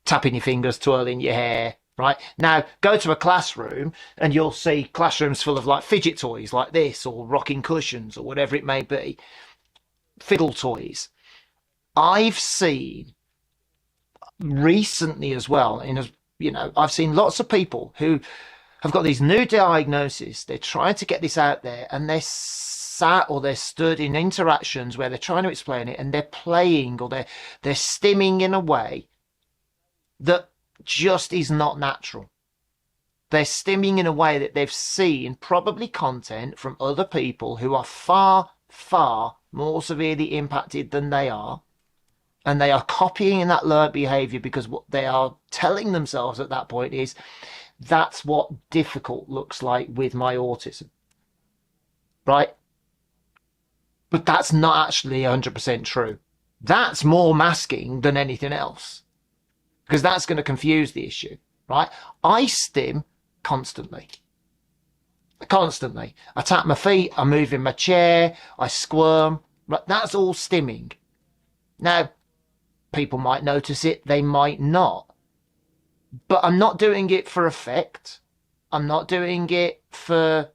tapping your fingers, twirling your hair, right? Now, go to a classroom and you'll see classrooms full of like fidget toys like this, or rocking cushions, or whatever it may be, fiddle toys. I've seen recently as well, I've seen lots of people who have got these new diagnoses. They're trying to get this out there, and they're sat or they're stood in interactions where they're trying to explain it, and they're playing or they're stimming in a way that just is not natural. They're stimming in a way that they've seen probably content from other people who are far, far more severely impacted than they are. And they are copying that learned behavior because what they are telling themselves at that point is, that's what difficult looks like with my autism, right? But that's not actually 100% true. That's more masking than anything else, because that's going to confuse the issue, right? I stim constantly. Constantly. I tap my feet, I move in my chair, I squirm. Right? That's all stimming. Now, people might notice it, they might not. But I'm not doing it for effect. I'm not doing it for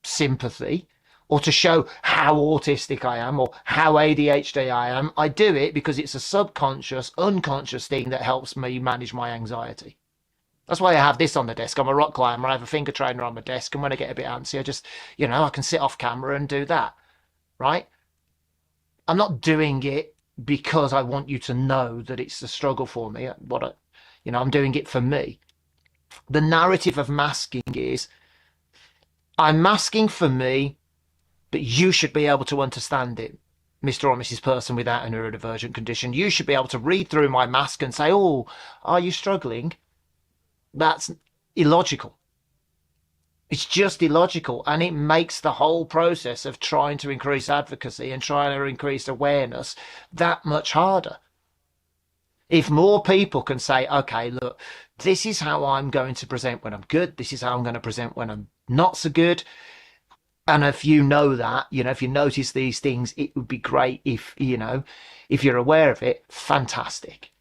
sympathy or to show how autistic I am or how ADHD I am. I do it because it's a subconscious, unconscious thing that helps me manage my anxiety. That's why I have this on the desk. I'm a rock climber. I have a finger trainer on my desk. And when I get a bit antsy, I just, I can sit off camera and do that, right? I'm not doing it because I want you to know that it's a struggle for me. I'm doing it for me. The narrative of masking is, I'm masking for me, but you should be able to understand it, Mr. or Mrs. Person without a neurodivergent condition. You should be able to read through my mask and say, oh, are you struggling? That's illogical. It's just illogical, and it makes the whole process of trying to increase advocacy and trying to increase awareness that much harder. If more people can say, okay, look, this is how I'm going to present when I'm good, this is how I'm going to present when I'm not so good, And if you know that, if you notice these things, it would be great if, if you're aware of it, fantastic.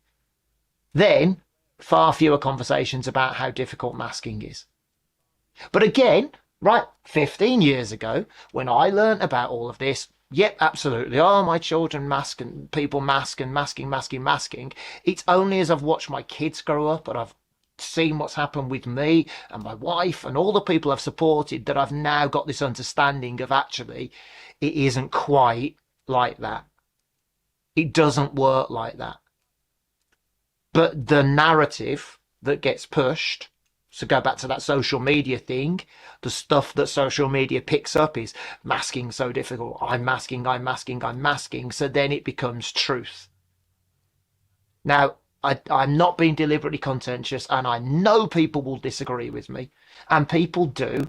Then far fewer conversations about how difficult masking is. But again, right, 15 years ago, when I learned about all of this, yep, absolutely. Oh, my children mask and people mask and masking. It's only as I've watched my kids grow up and I've seen what's happened with me and my wife and all the people I've supported that I've now got this understanding of actually it isn't quite like that. It doesn't work like that. But the narrative that gets pushed, so go back to that social media thing, the stuff that social media picks up is masking so difficult. I'm masking. So then it becomes truth. Now, I'm not being deliberately contentious, and I know people will disagree with me, and people do.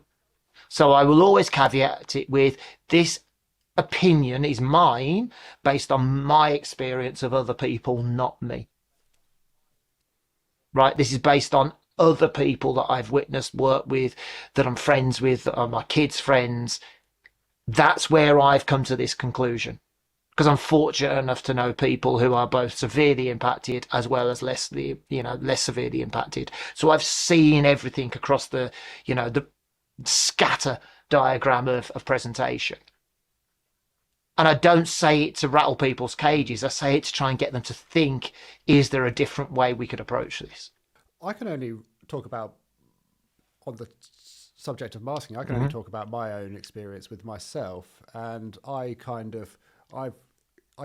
So I will always caveat it with this opinion is mine based on my experience of other people, not me. Right? This is based on other people that I've witnessed, work with, that I'm friends with, that are my kids' friends. That's where I've come to this conclusion. Because I'm fortunate enough to know people who are both severely impacted as well as less severely impacted. So I've seen everything across the scatter diagram of presentation. And I don't say it to rattle people's cages. I say it to try and get them to think, is there a different way we could approach this? I can only talk about, on the subject of masking, I can only talk about my own experience with myself. And I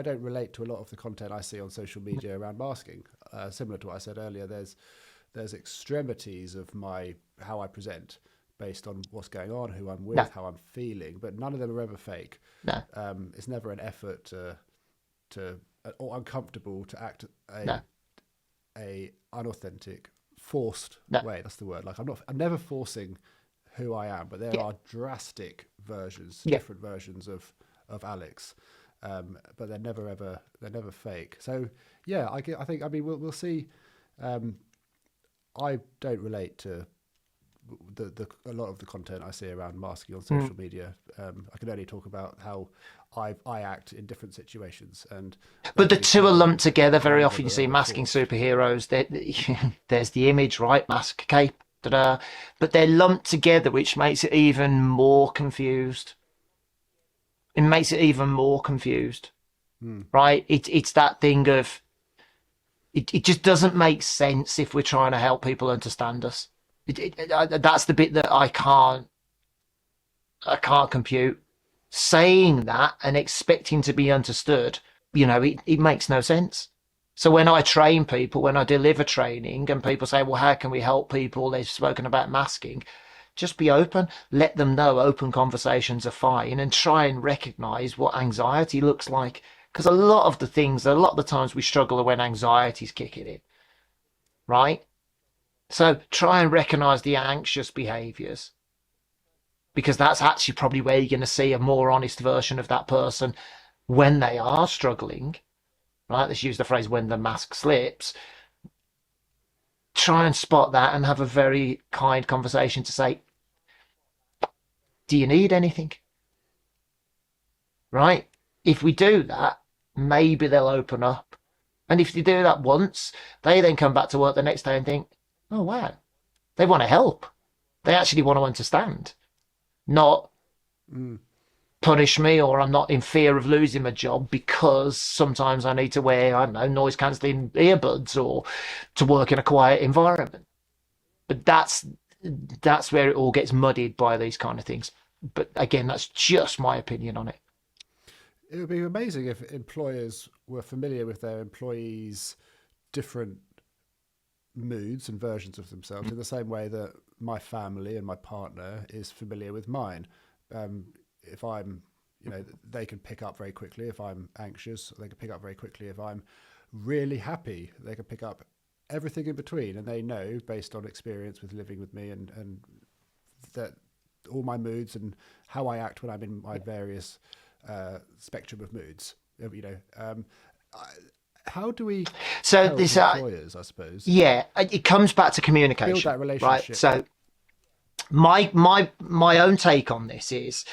don't relate to a lot of the content I see on social media around masking. Similar to what I said earlier, there's extremities of how I present based on what's going on, who I'm with, how I'm feeling, but none of them are ever fake. No. It's never an effort to or uncomfortable to act a unauthentic, forced way. That's the word. Like I'm never forcing who I am, but there are drastic versions, different versions of Alex. But they're never fake. So yeah, I think we'll see. I don't relate to a lot of the content I see around masking on social media. I can only talk about how I act in different situations, but the two are lumped together. Very often you see masking superheroes. There's the image, right? Mask, cape, da-da. But they're lumped together, which makes it even more confused. It makes it even more confused, right? It's that thing of it just doesn't make sense if we're trying to help people understand us. That's the bit that I can't compute. Saying that and expecting to be understood, it makes no sense. So when I train people, when I deliver training and people say, well, how can we help people? They've spoken about masking. Just be open, let them know open conversations are fine, and try and recognize what anxiety looks like. Because a lot of the times we struggle when anxiety's kicking in, right? So try and recognize the anxious behaviors, because that's actually probably where you're going to see a more honest version of that person when they are struggling, right? Let's use the phrase when the mask slips. Try and spot that and have a very kind conversation to say, do you need anything? Right? If we do that, maybe they'll open up. And if you do that once, they then come back to work the next day and think, oh, wow, they want to help. They actually want to understand, not punish me, or I'm not in fear of losing my job because sometimes I need to wear, I don't know, noise cancelling earbuds or to work in a quiet environment. But that's where it all gets muddied by these kind of things. But again, that's just my opinion on it. It would be amazing if employers were familiar with their employees' different moods and versions of themselves in the same way that my family and my partner is familiar with mine. If I'm, they can pick up very quickly if I'm anxious. They can pick up very quickly if I'm really happy. They can pick up everything in between, and they know based on experience with living with me and that all my moods and how I act when I'm in my various spectrum of moods. How do we help employers, I suppose? Yeah, it comes back to communication. Build that relationship. Right? So My own take on this is,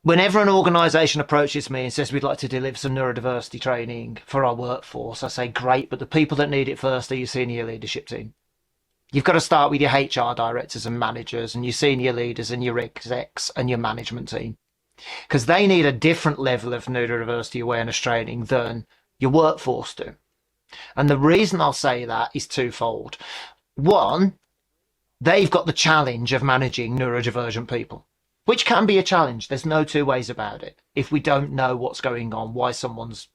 whenever an organisation approaches me and says we'd like to deliver some neurodiversity training for our workforce, I say great, but the people that need it first are your senior leadership team. You've got to start with your HR directors and managers and your senior leaders and your execs and your management team, because they need a different level of neurodiversity awareness training than your workforce do. And the reason I'll say that is twofold. One, they've got the challenge of managing neurodivergent people, which can be a challenge. There's no two ways about it. If we don't know what's going on, why someone's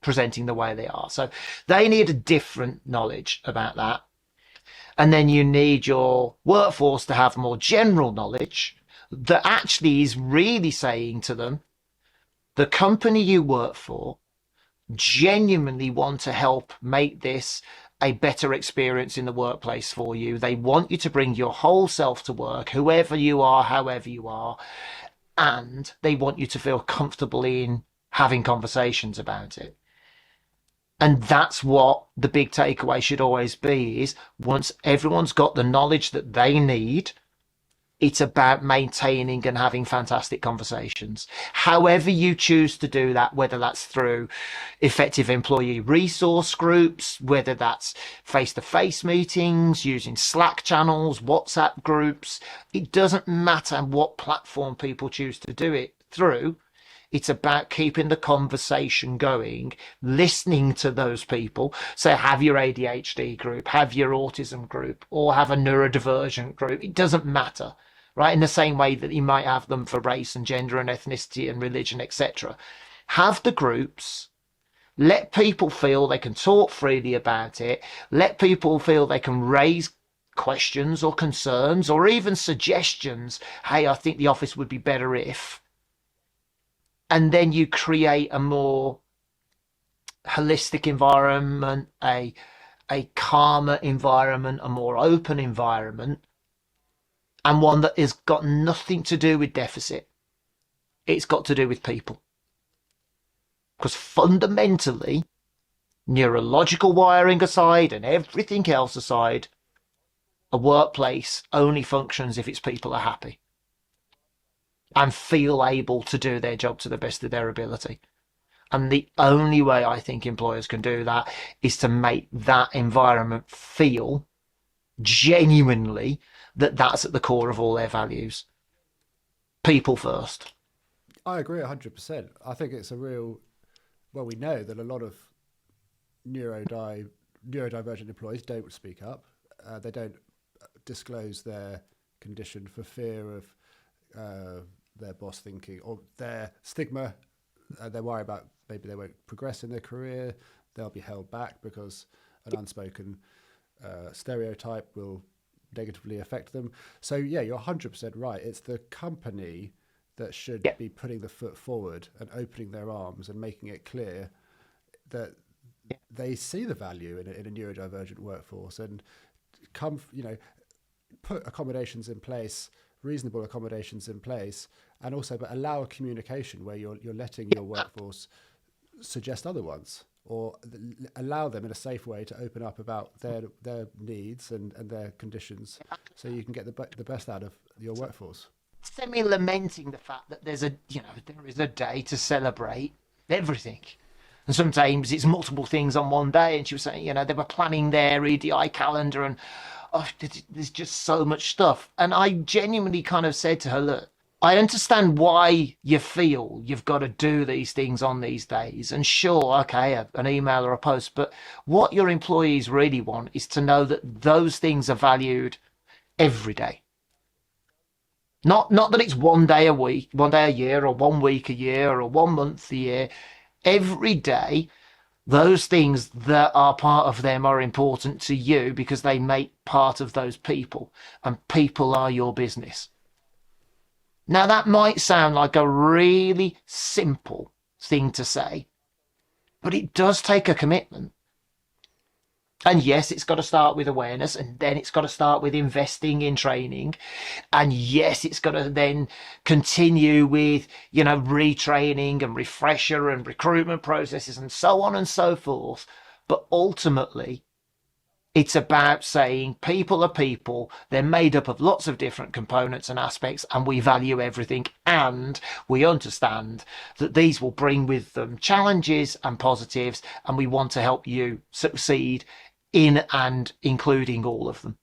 presenting the way they are. So they need a different knowledge about that. And then you need your workforce to have more general knowledge that actually is really saying to them, the company you work for genuinely want to help make this a better experience in the workplace for you. They want you to bring your whole self to work, whoever you are, however you are, and they want you to feel comfortable in having conversations about it. And that's what the big takeaway should always be, is once everyone's got the knowledge that they need, it's about maintaining and having fantastic conversations. However you choose to do that, whether that's through effective employee resource groups, whether that's face-to-face meetings, using Slack channels, WhatsApp groups, it doesn't matter what platform people choose to do it through. It's about keeping the conversation going, listening to those people. So have your ADHD group, have your autism group, or have a neurodivergent group. It doesn't matter, right? In the same way that you might have them for race and gender and ethnicity and religion, etc. Have the groups. Let people feel they can talk freely about it. Let people feel they can raise questions or concerns or even suggestions. Hey, I think the office would be better if. And then you create a more holistic environment, a calmer environment, a more open environment, and one that has got nothing to do with deficit. It's got to do with people. Because fundamentally, neurological wiring aside and everything else aside, a workplace only functions if its people are happy and feel able to do their job to the best of their ability. And the only way I think employers can do that is to make that environment feel genuinely that that's at the core of all their values. People first. I agree 100%. I think it's a real, well, we know that a lot of neurodivergent employees don't speak up. They don't disclose their condition for fear of their boss thinking, or their stigma. They worry about maybe they won't progress in their career. They'll be held back because an unspoken stereotype will negatively affect them. So yeah, you're 100% right. It's the company that should be putting the foot forward and opening their arms and making it clear that they see the value in a neurodivergent workforce, and put accommodations in place, reasonable accommodations in place, and also but allow a communication where you're letting your workforce suggest other ones, or allow them in a safe way to open up about their needs and their conditions, so you can get the best out of your workforce. Semi-lamenting the fact that there is a day to celebrate everything. And sometimes it's multiple things on one day. And she was saying, they were planning their EDI calendar and there's just so much stuff. And I genuinely kind of said to her, look, I understand why you feel you've got to do these things on these days. And sure, okay, an email or a post, but what your employees really want is to know that those things are valued every day. Not that it's one day a week, one day a year, or 1 week a year, or 1 month a year. Every day, those things that are part of them are important to you because they make part of those people, and people are your business. Now, that might sound like a really simple thing to say, but it does take a commitment. And yes, it's got to start with awareness, and then it's got to start with investing in training. And yes, it's got to then continue with, retraining and refresher and recruitment processes and so on and so forth. But ultimately, It's about saying people are people. They're made up of lots of different components and aspects, and we value everything. And we understand that these will bring with them challenges and positives, and we want to help you succeed in and including all of them.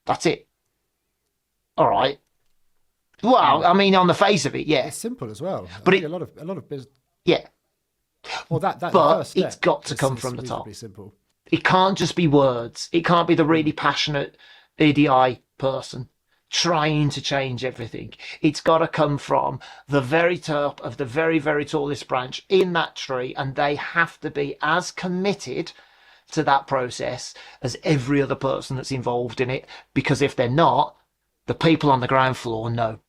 That's it. All right. Well, I mean, on the face of it, yeah. It's simple as well. But I think a lot of business. Yeah. Well, that But first step it's got to come is from the top. reasonably simple. It can't just be words. It can't be the really passionate EDI person trying to change everything. It's got to come from the very top of the very, very tallest branch in that tree, and they have to be as committed to that process as every other person that's involved in it. Because if they're not, the people on the ground floor know.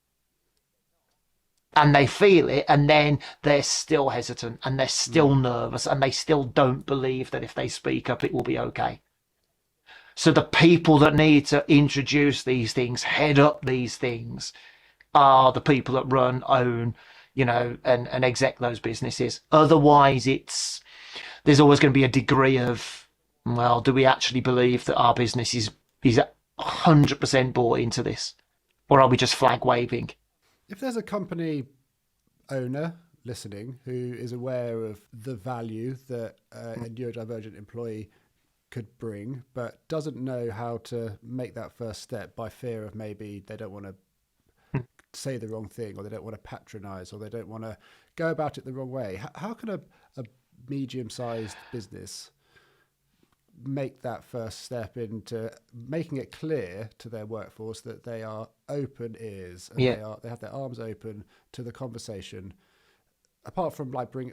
And they feel it, and then they're still hesitant, and they're still nervous, and they still don't believe that if they speak up, it will be okay. So the people that need to introduce these things, head up these things, are the people that run, own, and exec those businesses. Otherwise, there's always going to be a degree of, well, do we actually believe that our business is 100% bought into this? Or are we just flag waving? If there's a company owner listening who is aware of the value that a neurodivergent employee could bring, but doesn't know how to make that first step by fear of maybe they don't want to say the wrong thing, or they don't want to patronize, or they don't want to go about it the wrong way, how can a medium-sized business make that first step into making it clear to their workforce that they are open ears and they have their arms open to the conversation, apart from bringing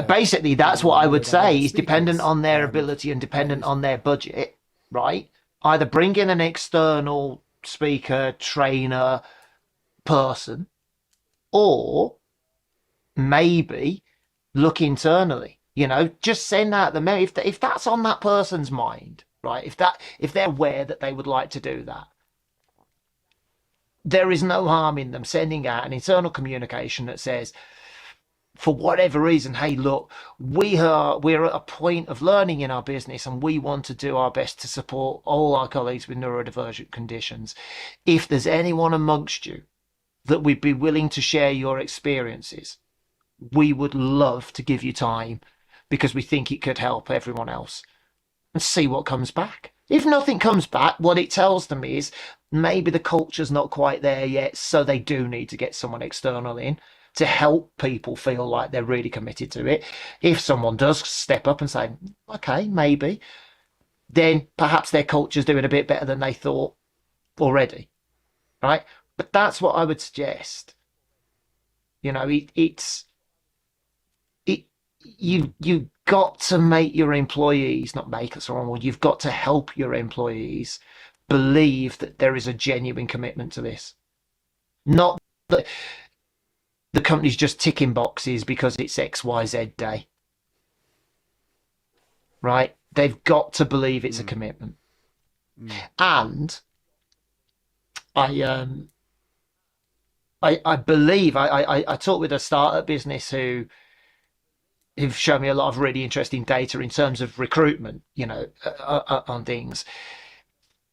basically that's what I would say is dependent on their ability and dependent on their budget, right? Either bring in an external speaker, trainer, person, or maybe look internally. Just send out the mail if that's on that person's mind, right? If they're aware that they would like to do that, there is no harm in them sending out an internal communication that says, for whatever reason, hey, look, we're at a point of learning in our business, and we want to do our best to support all our colleagues with neurodivergent conditions. If there's anyone amongst you that would be willing to share your experiences, we would love to give you time, because we think it could help everyone else, and see what comes back. If nothing comes back, what it tells them is maybe the culture's not quite there yet, so they do need to get someone external in to help people feel like they're really committed to it. If someone does step up and say, okay, maybe, then perhaps their culture's doing a bit better than they thought already, right? But that's what I would suggest. You've got to make your employees, not make us wrong, you've got to help your employees believe that there is a genuine commitment to this. Not that the company's just ticking boxes because it's XYZ day. Right? They've got to believe it's a commitment. And I believe I talked with a startup business who've shown me a lot of really interesting data in terms of recruitment, on things.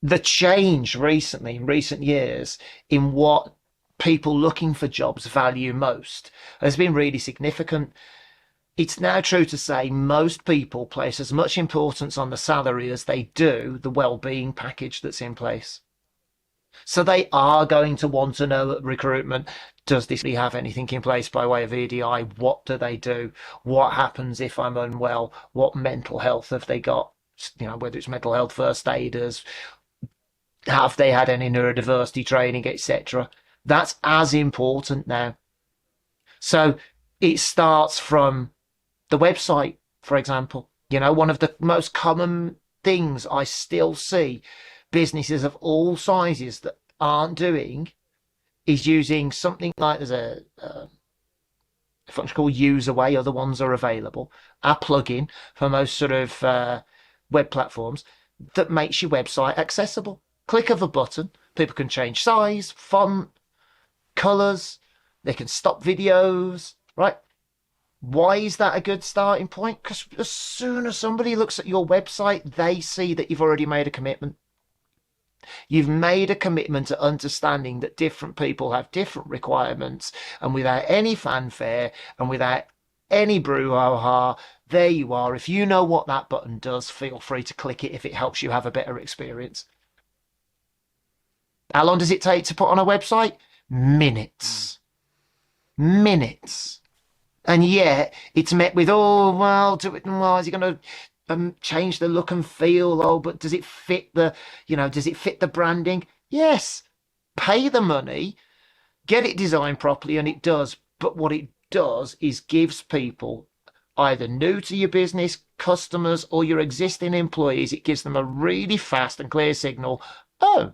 The change recently, in recent years, in what people looking for jobs value most has been really significant. It's now true to say most people place as much importance on the salary as they do the well-being package that's in place. So they are going to want to know at recruitment, does this have anything in place by way of EDI? What do they do? What happens if I'm unwell? What mental health have they got? Whether it's mental health first aiders, have they had any neurodiversity training, etc. That's as important now. So it starts from the website, for example. One of the most common things I still see businesses of all sizes that aren't doing is using something like, there's a function called UserWay, other ones are available, a plugin for most sort of web platforms that makes your website accessible. Click of a button, people can change size, font, colors, they can stop videos, right? Why is that a good starting point? Because as soon as somebody looks at your website, they see that you've already made a commitment. You've made a commitment to understanding that different people have different requirements, and without any fanfare and without any brouhaha, there you are. If you know what that button does, feel free to click it if it helps you have a better experience. How long does it take to put on a website? Minutes. Minutes. And yet it's met with, oh, well, is it going to change the look and feel? Oh, but does it fit does it fit the branding? Yes. Pay the money, get it designed properly, and it does. But what it does is gives people, either new to your business, customers, or your existing employees, it gives them a really fast and clear signal. Oh,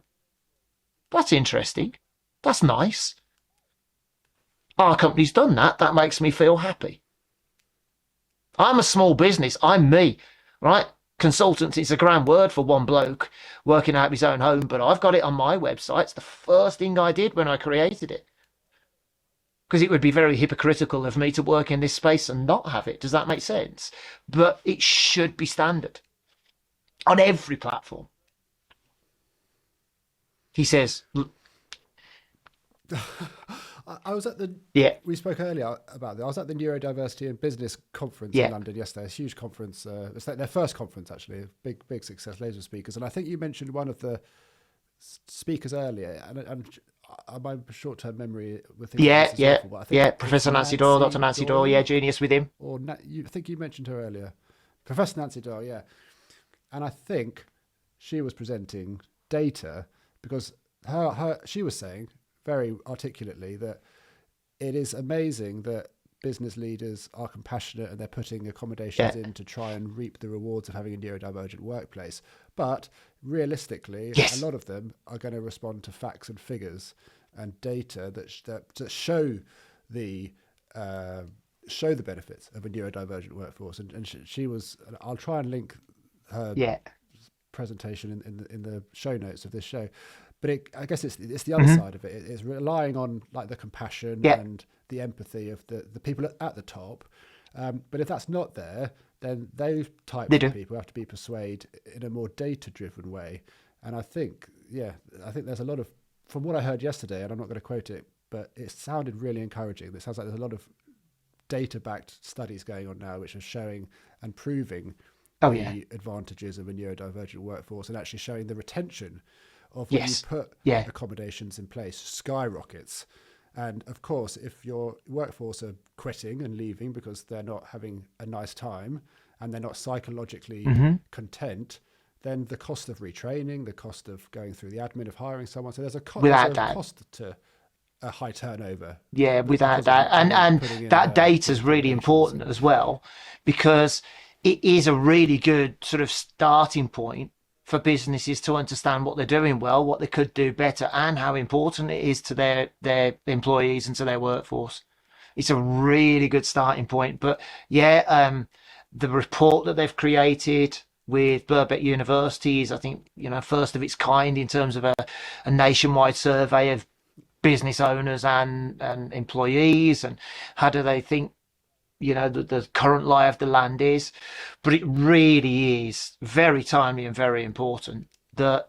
that's interesting. That's nice. Our company's done that. That makes me feel happy. I'm a small business. I'm me, right? Consultancy is a grand word for one bloke working out of his own home, but I've got it on my website. It's the first thing I did when I created it. Because it would be very hypocritical of me to work in this space and not have it. Does that make sense? But it should be standard on every platform. He says, I was at the, we spoke earlier about that. I was at the Neurodiversity and Business Conference in London yesterday. It's a huge conference. It's their first conference, actually. Big success, loads of speakers. And I think you mentioned one of the speakers earlier. And my short-term memory with things awful, but I think Professor Nancy Doyle, Dr. Nancy Doyle, genius with him. Or I think you mentioned her earlier. Professor Nancy Doyle, yeah. And I think she was presenting data because she was saying very articulately that it is amazing that business leaders are compassionate and they're putting accommodations in to try and reap the rewards of having a neurodivergent workplace. But realistically, a lot of them are going to respond to facts and figures and data that show the benefits of a neurodivergent workforce. And she was, I'll try and link her presentation in the show notes of this show. But I guess it's the other side of it. It's relying on like the compassion and the empathy of the people at the top. But if that's not there, then those types of people have to be persuaded in a more data-driven way. And I think there's a lot of, from what I heard yesterday, and I'm not going to quote it, but it sounded really encouraging. It sounds like there's a lot of data-backed studies going on now, which are showing and proving the advantages of a neurodivergent workforce and actually showing the retention of when you put accommodations in place skyrockets. And of course, if your workforce are quitting and leaving because they're not having a nice time and they're not psychologically content, then the cost of retraining, the cost of going through the admin of hiring someone, so there's a cost to a high turnover. Yeah, without that. And that data is really important as well, because it is a really good sort of starting point for businesses to understand what they're doing well, what they could do better, and how important it is to their employees and to their workforce. It's a really good starting point. But the report that they've created with Birkbeck University is, I think, first of its kind in terms of a nationwide survey of business owners and employees, and how do they think the current lie of the land is. But it really is very timely and very important that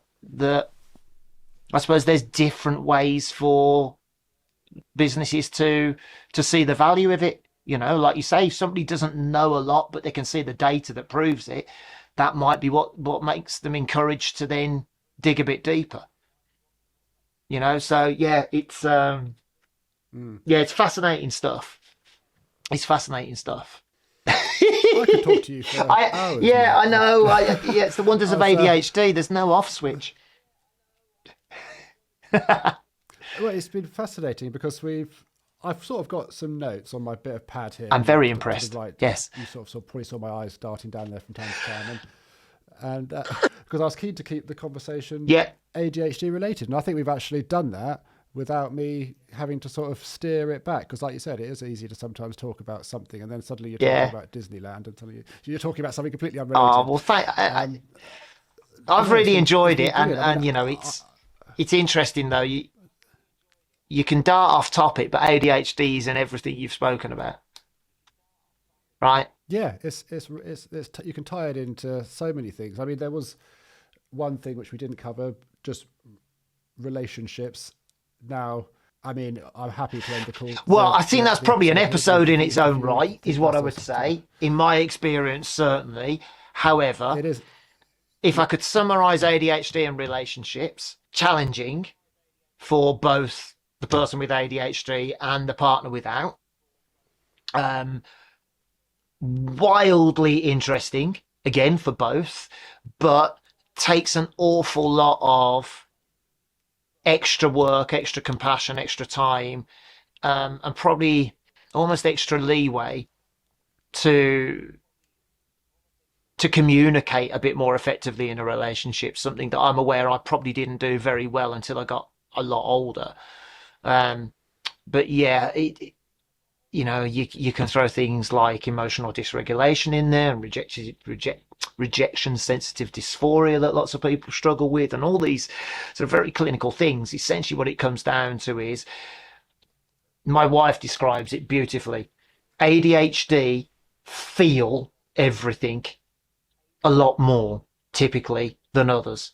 I suppose there's different ways for businesses to see the value of it. Like you say, if somebody doesn't know a lot but they can see the data that proves it, that might be what makes them encouraged to then dig a bit deeper. So it's it's fascinating stuff. It's fascinating stuff. I could talk to you for hours. I know. It's the wonders of ADHD. There's no off switch. Well, it's been fascinating because I've sort of got some notes on my bit of pad here. I'm very impressed. Yes. You probably saw my eyes darting down there from time to time. And because I was keen to keep the conversation ADHD related. And I think we've actually done that without me having to sort of steer it back. Because like you said, it is easy to sometimes talk about something and then suddenly you're talking about Disneyland and suddenly you're talking about something completely unrelated. Oh, well, I've really enjoyed it. And it's interesting though. You can dart off topic, but ADHD is in everything you've spoken about. right? Yeah, you can tie it into so many things. I mean, there was one thing which we didn't cover, just relationships. Now, I mean, I'm happy to end the call Well, the I think that's the probably an episode here episode in its if own you right, is think what that's I still would something to cover. say. In my experience, certainly. However, It is, if I yeah, could summarize ADHD and relationships, challenging for both the person with ADHD and the partner without. Um, Wildly interesting, again, for both, but takes an awful lot of extra work, extra compassion, extra time, and probably almost extra leeway to communicate a bit more effectively in a relationship, something that I'm aware I probably didn't do very well until I got a lot older. Um, but yeah, you can throw things like emotional dysregulation in there, and rejection sensitive dysphoria that lots of people struggle with, and all these sort of very clinical things. Essentially, what it comes down to is, my wife describes it beautifully. ADHD feel everything a lot more typically than others,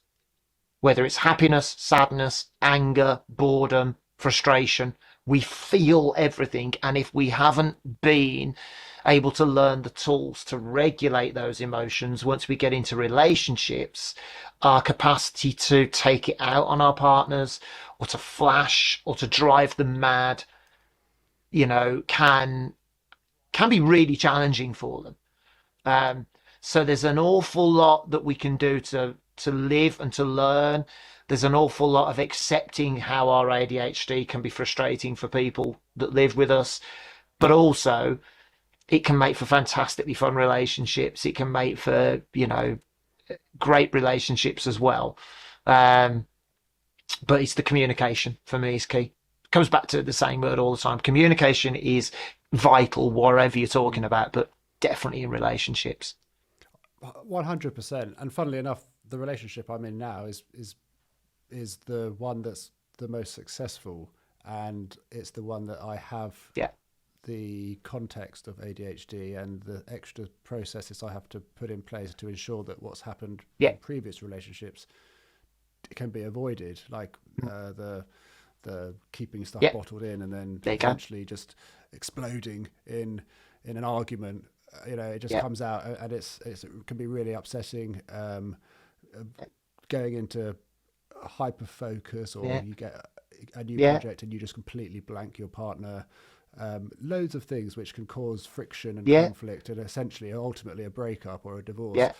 whether it's happiness, sadness, anger, boredom, frustration. We feel everything. And if we haven't been able to learn the tools to regulate those emotions, once we get into relationships, our capacity to take it out on our partners, or to flash, or to drive them mad, can be really challenging for them. So there's an awful lot that we can do to live and to learn. There's an awful lot of accepting how our ADHD can be frustrating for people that live with us, but also it can make for fantastically fun relationships. It can make for, great relationships as well. Um, but it's the communication for me is key. Comes back to the same word all the time. Communication is vital, whatever you're talking about, but definitely in relationships. 100%. And funnily enough, the relationship I'm in now is the one that's the most successful, and it's the one that I have Yeah, the context of ADHD and the extra processes I have to put in place to ensure that what's happened yeah, in previous relationships can be avoided, like the keeping stuff yeah. bottled in and then There you go. eventually just exploding in an argument. It just Yeah, comes out, and it can be really upsetting. Going into hyper focus, or yeah, you get a new yeah, project and you just completely blank your partner. Loads of things which can cause friction and yeah, conflict, and essentially ultimately a breakup or a divorce. yeah.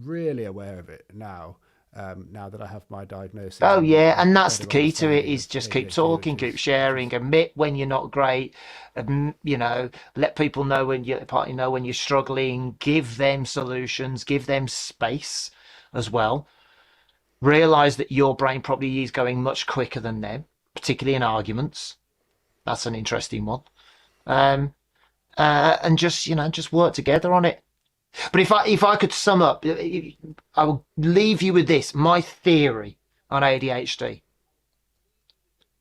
Really aware of it now. Now that I have my diagnosis Oh and yeah, a and that's the better key to it, understanding of is just keep ADHD, talking, keep which sharing, is admit when you're not great, let people know when your partner know when you're struggling, give them solutions, give them space as well. Realize that your brain probably is going much quicker than them, particularly in arguments. That's an interesting one. Um, and just work together on it. But if I could sum up, I will leave you with this. My theory on ADHD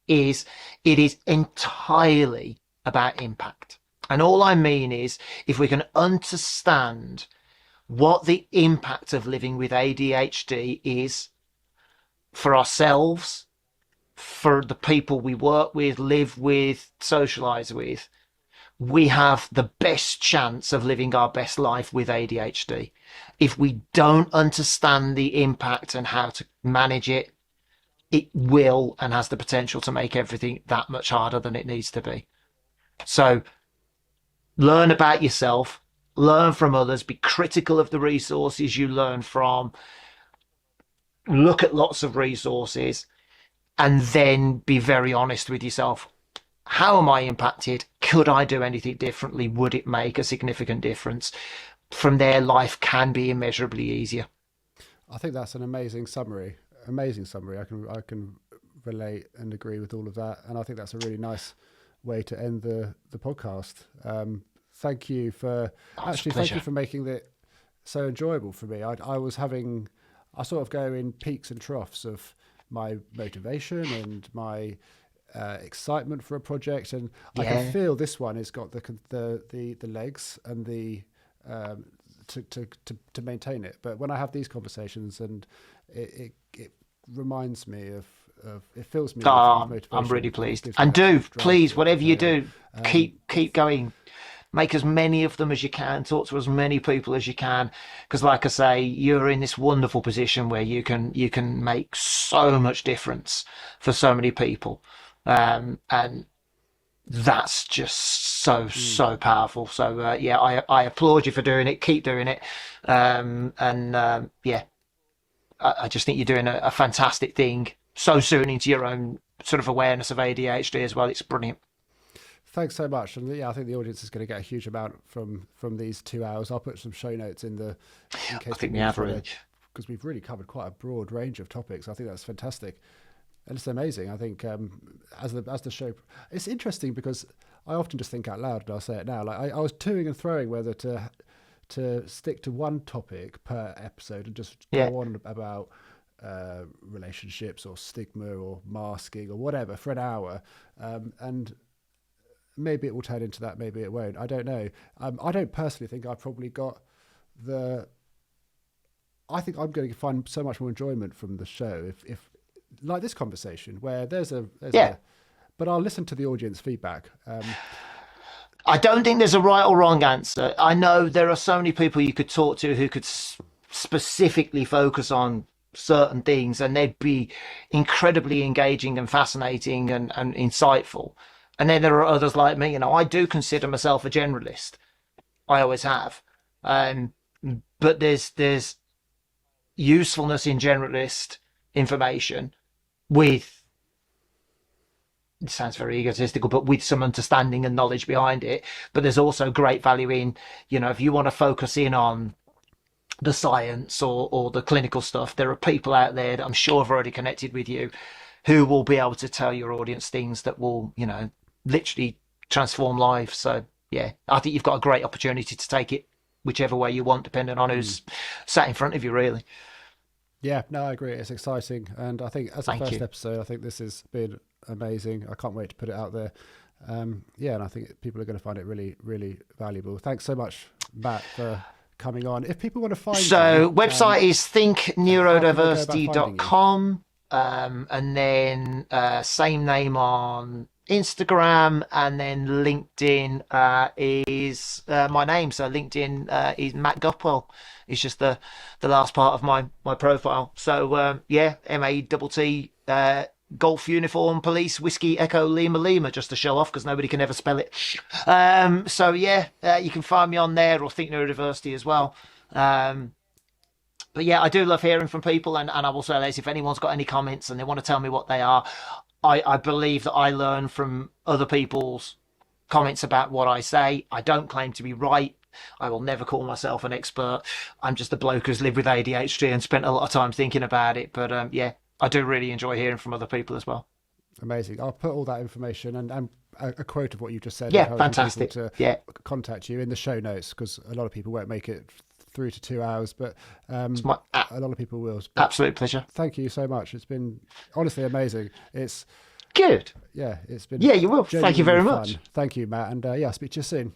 is it is entirely about impact. And all I mean is, if we can understand what the impact of living with ADHD is for ourselves, for the people we work with, live with, socialize with, we have the best chance of living our best life with ADHD. If we don't understand the impact and how to manage it, it will and has the potential to make everything that much harder than it needs to be. So learn about yourself, learn from others, be critical of the resources you learn from, look at lots of resources, and then be very honest with yourself. How am I impacted? Could I do anything differently? Would it make a significant difference? From there, life can be immeasurably easier. I think that's an amazing summary. Amazing summary. I can relate and agree with all of that, and I think that's a really nice way to end the podcast. Thank you for Oh, it's a actually thank you pleasure. for making it so enjoyable for me. I sort of go in peaks and troughs of my motivation and my excitement for a project, and I Yeah. can feel this one has got the legs and the to maintain it. But when I have these conversations, and it reminds me of it fills me with motivation. I'm really pleased. Gives me And that sort do, of drive please, to whatever you carry on. do, keep going. Make as many of them as you can. Talk to as many people as you can, because, like I say, you're in this wonderful position where you can make so much difference for so many people, and that's just so powerful. So yeah, I applaud you for doing it. Keep doing it, and yeah, I just think you're doing a fantastic thing so soon into your own sort of awareness of ADHD as well. It's brilliant. Thanks so much, and yeah, I think the audience is going to get a huge amount from these 2 hours. I'll put some show notes in case I think the average. because we've really covered quite a broad range of topics. I think that's fantastic, and it's amazing. I think as the show, it's interesting because I often just think out loud, and I'll say it now. Like I was toing and throwing whether to stick to one topic per episode and just go on about relationships or stigma or masking or whatever for an hour, and maybe it will turn into that, maybe it won't. I don't know. I don't personally think I've probably got I think I'm going to find so much more enjoyment from the show if like this conversation where there's but I'll listen to the audience feedback. I don't think there's a right or wrong answer. I know there are so many people you could talk to who could specifically focus on certain things, and they'd be incredibly engaging and fascinating and insightful. And then there are others like me. I do consider myself a generalist. I always have. But there's usefulness in generalist information with, it sounds very egotistical, but with some understanding and knowledge behind it. But there's also great value in, if you want to focus in on the science or the clinical stuff, there are people out there that I'm sure have already connected with you who will be able to tell your audience things that will, literally transform lives. So yeah, I think you've got a great opportunity to take it whichever way you want, depending on who's sat in front of you, really. Yeah, no, I agree. It's exciting, and I think as a first episode, I think this has been amazing. I can't wait to put it out there. Yeah, and I think people are going to find it really, really valuable. Thanks so much, Matt, for coming on. If people want to find you, website is thinkneurodiversity.com, and then same name on Instagram, and then LinkedIn is my name. So LinkedIn is Matt Gupwell. It's just the last part of my profile. So yeah, MATT Golf Uniform Police Whiskey Echo Lima Lima, just to show off because nobody can ever spell it. So yeah, you can find me on there, or Think Neurodiversity as well. But yeah, I do love hearing from people, and I will say this: if anyone's got any comments and they want to tell me what they are, I believe that I learn from other people's comments about what I say. I don't claim to be right. I will never call myself an expert. I'm just a bloke who's lived with ADHD and spent a lot of time thinking about it. But yeah, I do really enjoy hearing from other people as well. Amazing. I'll put all that information and a quote of what you just said. Yeah, fantastic. To contact you in the show notes, because a lot of people won't make it 3 to 2 hours, but a lot of people will. But absolute pleasure. Thank you so much. It's been honestly amazing. It's good. Yeah, it's been. Yeah, you will. Thank you very much. Thank you, Matt. And yeah, I'll speak to you soon.